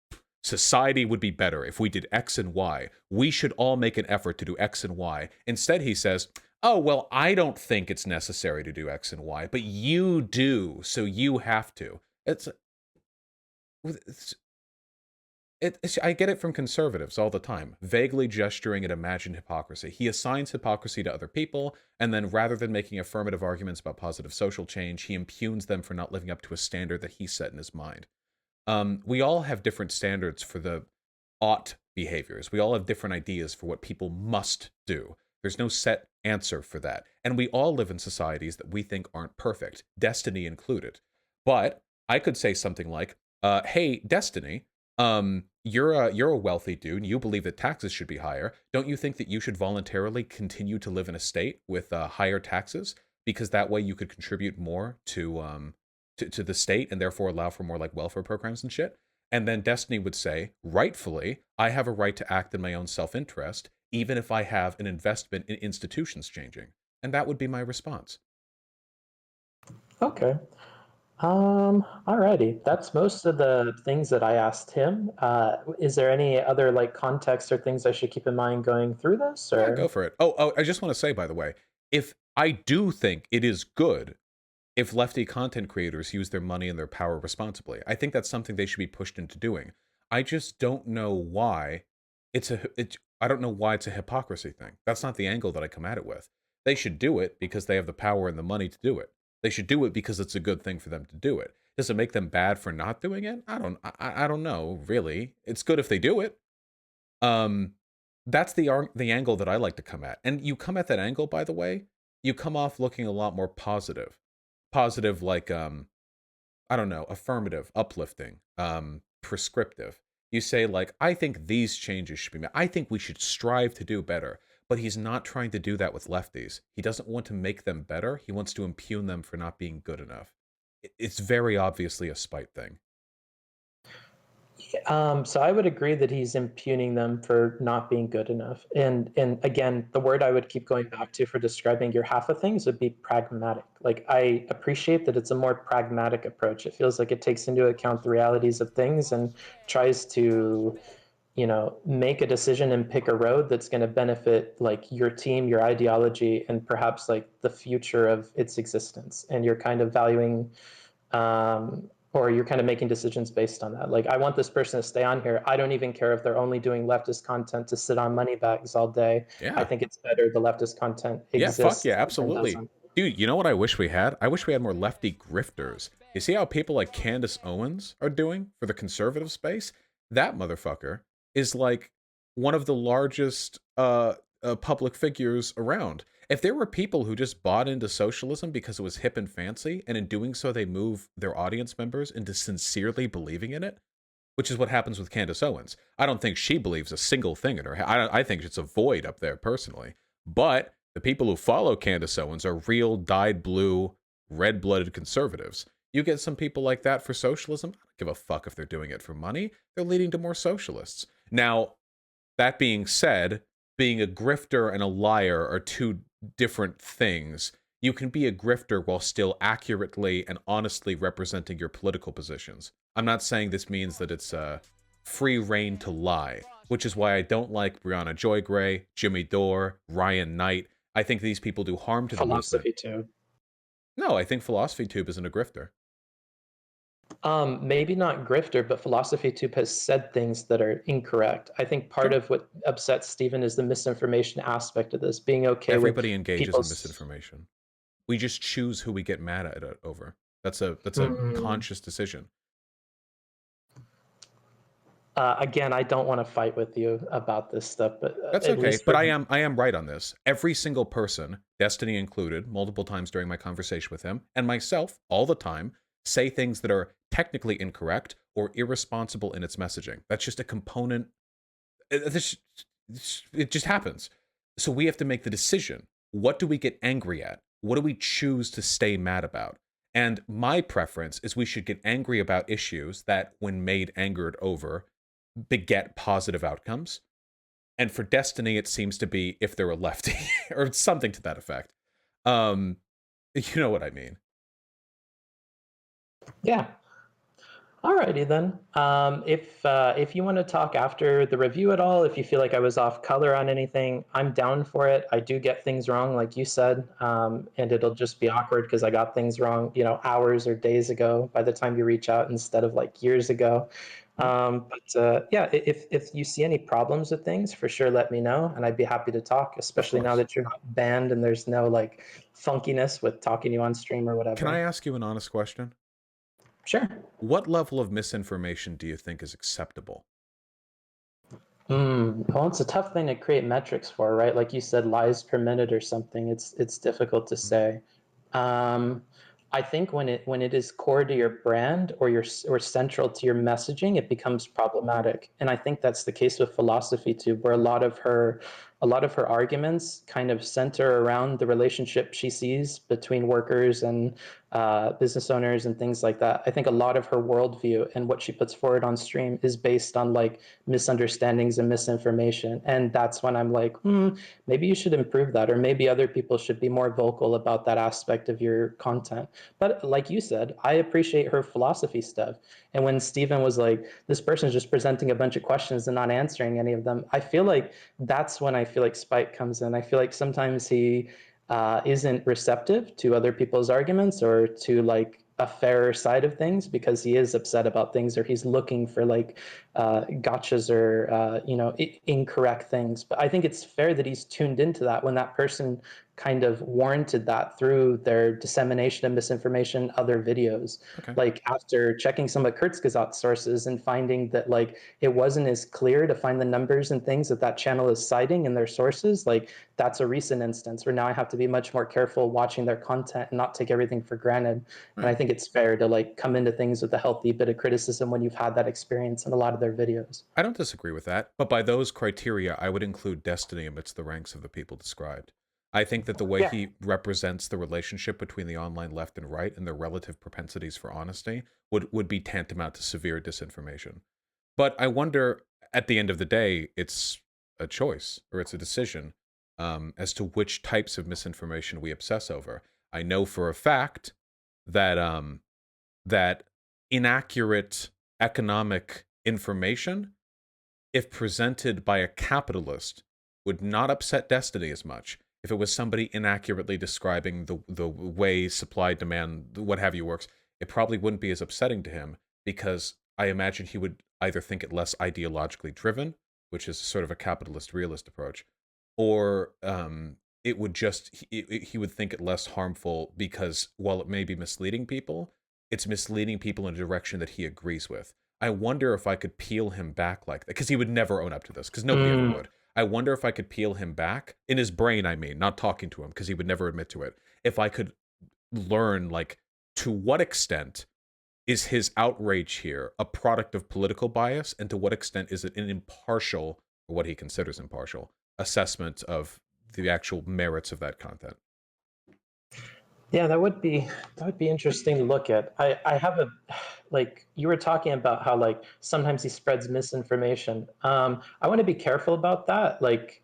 society would be better if we did X and Y. We should all make an effort to do X and Y." Instead, he says, "Oh, well, I don't think it's necessary to do X and Y, but you do, so you have to." It's I get it from conservatives all the time, vaguely gesturing at imagined hypocrisy. He assigns hypocrisy to other people, and then rather than making affirmative arguments about positive social change, he impugns them for not living up to a standard that he set in his mind. We all have different standards for the ought behaviors. We all have different ideas for what people must do. There's no set answer for that. And we all live in societies that we think aren't perfect, Destiny included. But I could say something like, hey, Destiny, you're a wealthy dude. You believe that taxes should be higher. Don't you think that you should voluntarily continue to live in a state with higher taxes because that way you could contribute more to the state and therefore allow for more like welfare programs and shit? And then Destiny would say, rightfully, I have a right to act in my own self-interest, even if I have an investment in institutions changing. And that would be my response. Okay. Alrighty. That's most of the things that I asked him. Is there any other like context or things I should keep in mind going through this, Yeah, go or? for it. Oh, I just want to say, by the way, if I do think it is good if lefty content creators use their money and their power responsibly. I think that's something they should be pushed into doing. I just don't know why I don't know why it's a hypocrisy thing. That's not the angle that I come at it with. They should do it because they have the power and the money to do it. They should do it because it's a good thing for them to do it. Does it make them bad for not doing it? I don't know, really. It's good if they do it. Um that's the angle that I like to come at. And you come at that angle, by the way, you come off looking a lot more positive. Positive, like, I don't know, affirmative, uplifting, prescriptive. You say, like, I think these changes should be made. I think we should strive to do better. But he's not trying to do that with lefties. He doesn't want to make them better. He wants to impugn them for not being good enough. It's very obviously a spite thing. So I would agree that he's impugning them for not being good enough. And again, the word I would keep going back to for describing your half of things would be pragmatic. Like I appreciate that it's a more pragmatic approach. It feels like it takes into account the realities of things and tries to, make a decision and pick a road that's going to benefit like your team, your ideology, and perhaps like the future of its existence. And you're kind of valuing or you're kind of making decisions based on that. Like, I want this person to stay on here. I don't even care if they're only doing leftist content to sit on money bags all day. I Yeah. think it's better the leftist content Yeah, fuck yeah, exists than absolutely. doesn't. Dude, you know what I wish we had? I wish we had more lefty grifters. You see how people like Candace Owens are doing for the conservative space? That motherfucker is like one of the largest public figures around. If there were people who just bought into socialism because it was hip and fancy, and in doing so they move their audience members into sincerely believing in it, which is what happens with Candace Owens. I don't think she believes a single thing in her head. I think it's a void up there personally. But the people who follow Candace Owens are real dyed blue, red-blooded conservatives. You get some people like that for socialism, I don't give a fuck if they're doing it for money. They're leading to more socialists. Now, that being said, being a grifter and a liar are two different things. You can be a grifter while still accurately and honestly representing your political positions. I'm not saying this means that it's free reign to lie, which is why I don't like Brianna Joy Gray, Jimmy Dore, Ryan Knight. I think these people do harm to the movement. Philosophy too. No, I think Philosophy Tube isn't a grifter. Maybe not grifter, but philosophy tube has said things that are incorrect. I think part Sure. of what upsets Stephen is the misinformation aspect of this, being okay with Everybody engages in people's. misinformation. We just choose who we get mad at it over. That's a Mm, conscious decision. again, I don't want to fight with you about this stuff, but That's at okay, least but for. I am right on this. Every single person, Destiny included, multiple times during my conversation with him, and myself all the time, say things that are technically incorrect or irresponsible in its messaging. That's just a component. It just happens. So we have to make the decision. What do we get angry at? What do we choose to stay mad about? And my preference is we should get angry about issues that, when made angered over, beget positive outcomes. And for Destiny, it seems to be if they're a lefty or something to that effect. Um, you know what I mean? Yeah. Alrighty then. If you want to talk after the review at all, if you feel like I was off color on anything, I'm down for it. I do get things wrong, like you said, and it'll just be awkward because I got things wrong, hours or days ago by the time you reach out instead of like years ago. Mhm. But yeah, if you see any problems with things, for sure let me know, and I'd be happy to talk, Of especially now course. that you're not banned and there's no like funkiness with talking to you on stream or Can I whatever. ask you an honest question? Sure. What level of misinformation do you think is acceptable? Well, it's a tough thing to create metrics for, right? Like you said, lies per minute or something. It's difficult to Mhm. say. Um, I think when it is core to your brand or central to your messaging, it becomes problematic. And I think that's the case with philosophy too, where a lot of her arguments kind of center around the relationship she sees between workers and business owners and things like that. I think a lot of her worldview and what she puts forward on stream is based on like misunderstandings and misinformation. And that's when I'm like, maybe you should improve that, or maybe other people should be more vocal about that aspect of your content. But like you said, I appreciate her philosophy stuff. And when Stephen was like, this person's just presenting a bunch of questions and not answering any of them, I feel like that's when I feel like Spike comes in. I feel like sometimes he isn't receptive to other people's arguments or to like a fairer side of things because he is upset about things or he's looking for like gotchas or incorrect things. But I think it's fair that he's tuned into that when that person kind of warranted that through their dissemination of misinformation, other videos. Okay. Like after checking some of Kurzgesagt sources and finding that like it wasn't as clear to find the numbers and things that that channel is citing in their sources, like that's a recent instance where now I have to be much more careful watching their content and not take everything for granted. And I Right. think it's fair to like come into things with a healthy bit of criticism when you've had that experience in a lot of their videos. I don't disagree with that, but by those criteria, I would include Destiny amidst the ranks of the people described. I think that the way Yeah. he represents the relationship between the online left and right and their relative propensities for honesty would be tantamount to severe disinformation. But I wonder, at the end of the day, it's a choice or it's a decision as to which types of misinformation we obsess over. I know for a fact that that inaccurate economic information, if presented by a capitalist, would not upset Destiny as much if it was somebody inaccurately describing the way supply, demand, what have you works. It probably wouldn't be as upsetting to him because I imagine he would either think it less ideologically driven, which is sort of a capitalist realist approach, or it would just he would think it less harmful because while it may be misleading people, it's misleading people in a direction that he agrees with. I wonder if I could peel him back like that, because he would never own up to this, because nobody ever Mm. would. I wonder if I could peel him back in his brain, I mean, not talking to him, because he would never admit to it. If I could learn, like, to what extent is his outrage here a product of political bias, and to what extent is it an impartial, or what he considers impartial, assessment of the actual merits of that content. Yeah, that would be interesting to look at. I have a like you were talking about how like sometimes he spreads misinformation. I want to be careful about that, like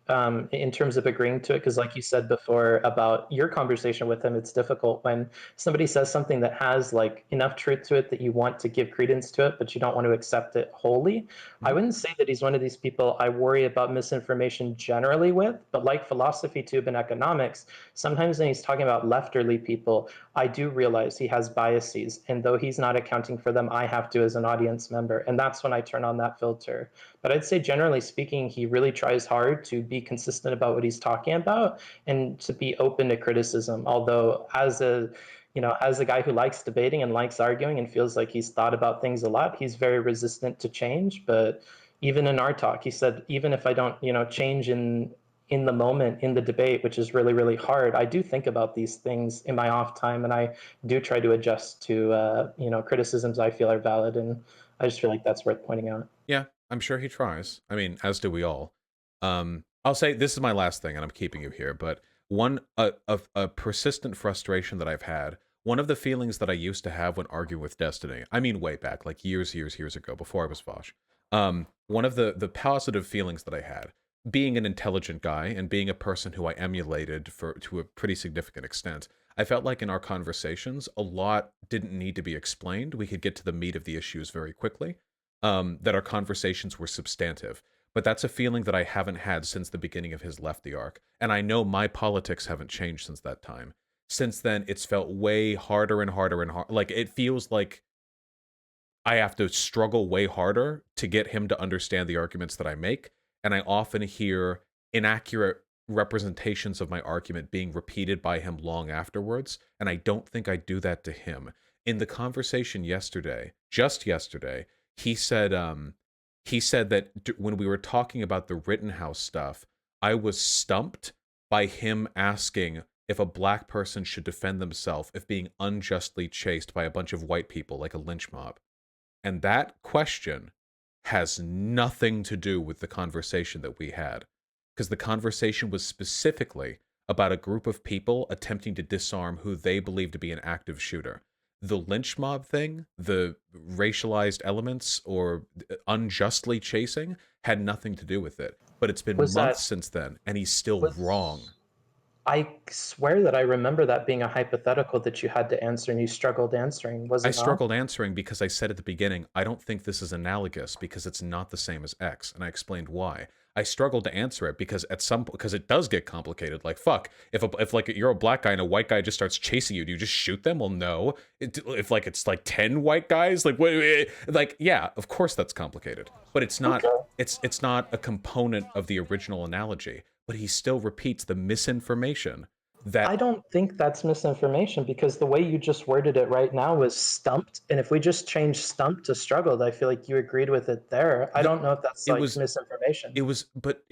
in terms of agreeing to it, because like you said before about your conversation with him, it's difficult when somebody says something that has like enough truth to it that you want to give credence to it, but you don't want to accept it wholly. I Mhm. wouldn't say that he's one of these people I worry about misinformation generally with, but like philosophy tube and economics, sometimes when he's talking about lefterly people, I do realize he has biases. And though he's not accounting for them, I have to as an audience member. And that's when I turn on that filter. But I'd say, generally speaking, he really tries hard to be consistent about what he's talking about and to be open to criticism. Although, as a guy who likes debating and likes arguing and feels like he's thought about things a lot, he's very resistant to change. But even in our talk, he said, even if I don't, change in the moment in the debate, which is really, really hard, I do think about these things in my off time, and I do try to adjust to criticisms I feel are valid, and I just feel like that's worth pointing out. Yeah, I'm sure he tries. I mean, as do we all. I'll say this is my last thing, and I'm keeping you here. But one a persistent frustration that I've had. One of the feelings that I used to have when arguing with Destiny. I mean, way back, like years ago, before I was Vaush. One of the positive feelings that I had, being an intelligent guy and being a person who I emulated for to a pretty significant extent. I felt like in our conversations, a lot didn't need to be explained. We could get to the meat of the issues very quickly, that our conversations were substantive. But that's a feeling that I haven't had since the beginning of his Lefty arc. And I know my politics haven't changed since that time. Since then, it's felt way harder and harder and harder. Like, it feels like I have to struggle way harder to get him to understand the arguments that I make. And I often hear inaccurate representations of my argument being repeated by him long afterwards. And I don't think I do that to him. In the conversation yesterday, just yesterday, he said, that when we were talking about the Rittenhouse stuff, I was stumped by him asking if a black person should defend themselves if being unjustly chased by a bunch of white people like a lynch mob. And that question has nothing to do with the conversation that we had. Because the conversation was specifically about a group of people attempting to disarm who they believe to be an active shooter. The lynch mob thing, the racialized elements or unjustly chasing, had nothing to do with it. But it's been Was months that since then, and he's still wrong. was I swear that I remember that being a hypothetical that you had to answer and you struggled answering, was I it not? struggled answering because I said at the beginning, I don't think this is analogous because it's not the same as X, and I explained why. I struggled to answer it because because it does get complicated. Like fuck, if like you're a black guy and a white guy just starts chasing you, do you just shoot them? Well, no. If like it's like 10 white guys, like like yeah, of course that's complicated, but it's not. Okay. It's not a component of the original analogy. But he still repeats the misinformation That I don't think that's misinformation because the way you just worded it right now was stumped. And if we just change stumped to struggled, I feel like you agreed with it there. I the don't know if that's it like was misinformation. it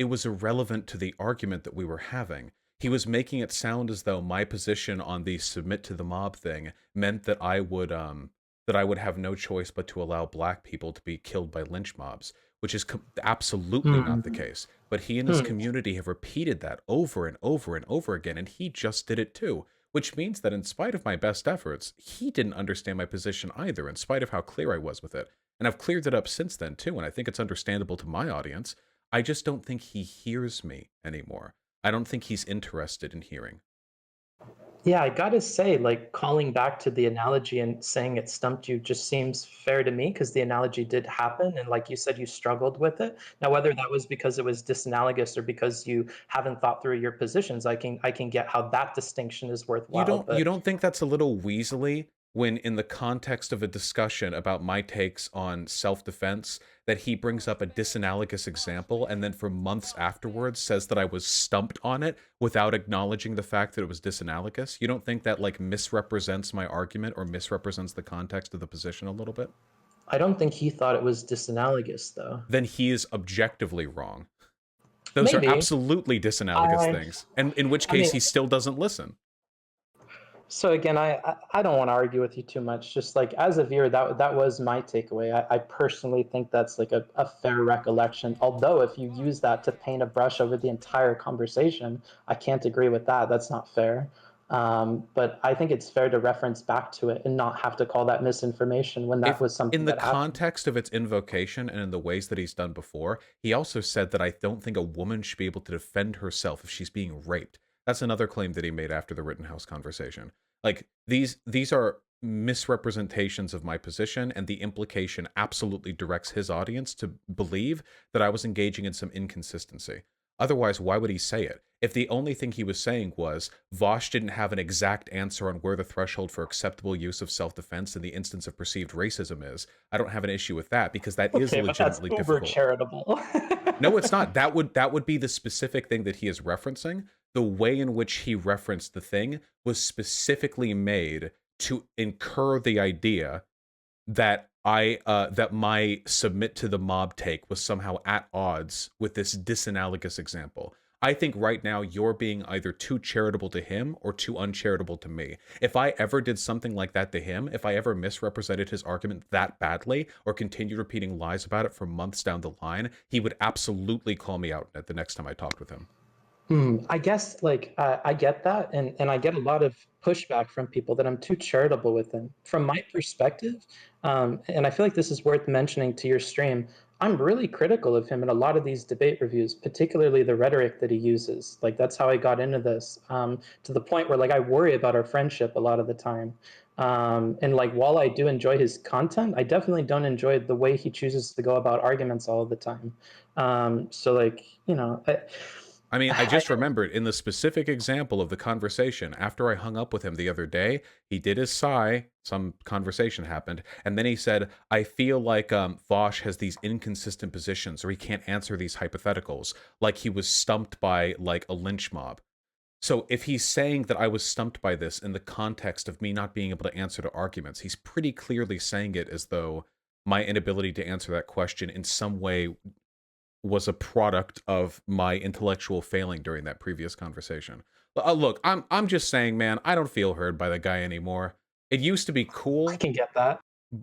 was irrelevant to the argument that we were having. He was making it sound as though my position on the submit to the mob thing meant that I would have no choice but to allow black people to be killed by lynch mobs, which is absolutely not the Hmm. case. But he and his Hmm. community have repeated that over and over and over again, and he just did it too. Which means that in spite of my best efforts, he didn't understand my position either, in spite of how clear I was with it. And I've cleared it up since then too, and I think it's understandable to my audience. I just don't think he hears me anymore. I don't think he's interested in hearing. Yeah, I gotta say, like calling back to the analogy and saying it stumped you just seems fair to me because the analogy did happen. And like you said, you struggled with it. Now, whether that was because it was disanalogous or because you haven't thought through your positions, I can get how that distinction is worthwhile. You But don't think that's a little weaselly when in the context of a discussion about my takes on self-defense that he brings up a disanalogous example and then for months afterwards says that I was stumped on it without acknowledging the fact that it was disanalogous? You don't think that like misrepresents my argument or misrepresents the context of the position a little bit? I don't think he thought it was disanalogous, though. Then he is objectively wrong. Those are Maybe. absolutely disanalogous I, things. And in which I case mean, he still doesn't listen. so again, I don't want to argue with you too much. Just like as a viewer, that was my takeaway. I personally think that's like a fair recollection. Although if you use that to paint a brush over the entire conversation, I can't agree with that. That's not fair. But I think it's fair to reference back to it and not have to call that misinformation when that If was in something the that happened. context of its invocation and in the ways that he's done before, he also said that I don't think a woman should be able to defend herself if she's being raped. That's another claim that he made after the Rittenhouse conversation. Like these are misrepresentations of my position, and the implication absolutely directs his audience to believe that I was engaging in some inconsistency. Otherwise, why would he say it? If the only thing he was saying was Vaush didn't have an exact answer on where the threshold for acceptable use of self-defense in the instance of perceived racism is, I don't have an issue with that because that is Okay, but that's legitimately uber difficult. charitable. No, it's not. That would be the specific thing that he is referencing. The way in which he referenced the thing was specifically made to incur the idea that that my submit to the mob take was somehow at odds with this disanalogous example. I think right now you're being either too charitable to him or too uncharitable to me. If I ever did something like that to him, if I ever misrepresented his argument that badly or continued repeating lies about it for months down the line, he would absolutely call me out at the next time I talked with him. I guess like I get that, and I get a lot of pushback from people that I'm too charitable with them. From my perspective, and I feel like this is worth mentioning to your stream. I'm really critical of him in a lot of these debate reviews, particularly the rhetoric that he uses. Like that's how I got into this, to the point where like I worry about our friendship a lot of the time. And like while I do enjoy his content, I definitely don't enjoy the way he chooses to go about arguments all the time. So like I mean, I I just remembered in the specific example of the conversation, after I hung up with him the other day, he did his sigh, some conversation happened, and then he said, I feel like Vaush has these inconsistent positions or he can't answer these hypotheticals, like he was stumped by like a lynch mob. So if he's saying that I was stumped by this in the context of me not being able to answer the arguments, he's pretty clearly saying it as though my inability to answer that question in some way was a product of my intellectual failing during that previous conversation. Look, I'm just saying, man, I don't feel heard by the guy anymore. It used to be cool, can get that.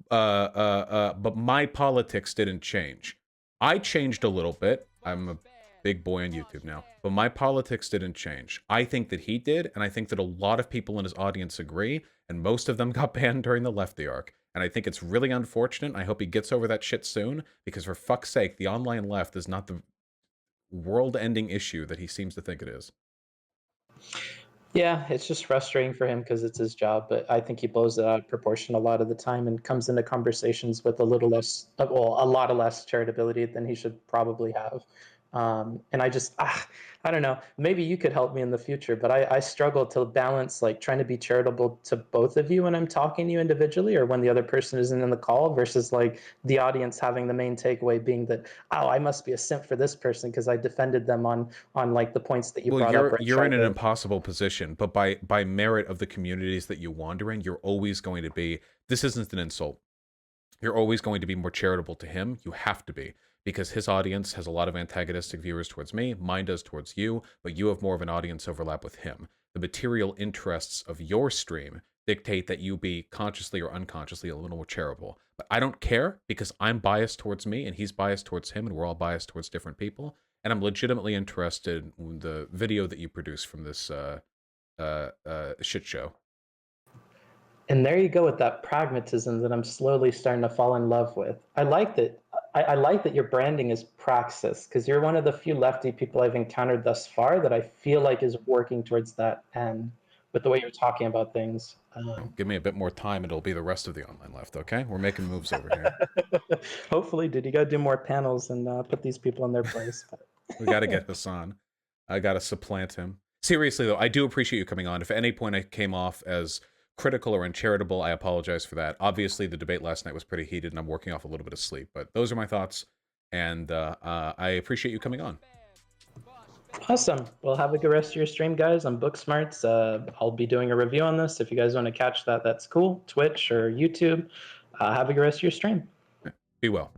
but my politics didn't change. I changed a little bit. I'm a big boy on YouTube now, but my politics didn't change. I think that he did, and I think that a lot of people in his audience agree, and most of them got banned during the Lefty arc. And I think it's really unfortunate. I hope he gets over that shit soon, because for fuck's sake, the online left is not the world-ending issue that he seems to think it is. Yeah, it's just frustrating for him because it's his job, but I think he blows it out of proportion a lot of the time and comes into conversations with a little less, well, a lot of less charitability than he should probably have. And I don't know, maybe you could help me in the future, but I struggle to balance like trying to be charitable to both of you when I'm talking to you individually or when the other person isn't in the call versus like the audience having the main takeaway being that, oh, I must be a simp for this person because I defended them on like the points that you Well, brought up, or I you're in tried an to. impossible position, but by merit of the communities that you wander in, you're always going to be. This isn't an insult. You're always going to be more charitable to him. You have to be, because his audience has a lot of antagonistic viewers towards me. Mine does towards you, but you have more of an audience overlap with him. The material interests of your stream dictate that you be consciously or unconsciously a little more charitable. But I don't care because I'm biased towards me and he's biased towards him, and we're all biased towards different people. And I'm legitimately interested in the video that you produce from this shit show. And there you go with that pragmatism that I'm slowly starting to fall in love with. I like that. I like that your branding is praxis because you're one of the few lefty people I've encountered thus far that I feel like is working towards that end with the way you're talking about things. Well, give me a bit more time and it'll be the rest of the online left, okay? We're making moves over here. Hopefully, dude, you got to do more panels and put these people in their place. We got to get Hassan. I got to supplant him. Seriously, though, I do appreciate you coming on. If at any point I came off as critical or uncharitable, I apologize for that. Obviously, the debate last night was pretty heated, and I'm working off a little bit of sleep. But those are my thoughts, and I appreciate you coming on. Awesome. Well, have a good rest of your stream, guys. On BookSmarts. I'll be doing a review on this. If you guys want to catch that, that's cool. Twitch or YouTube. Have a good rest of your stream. Be well.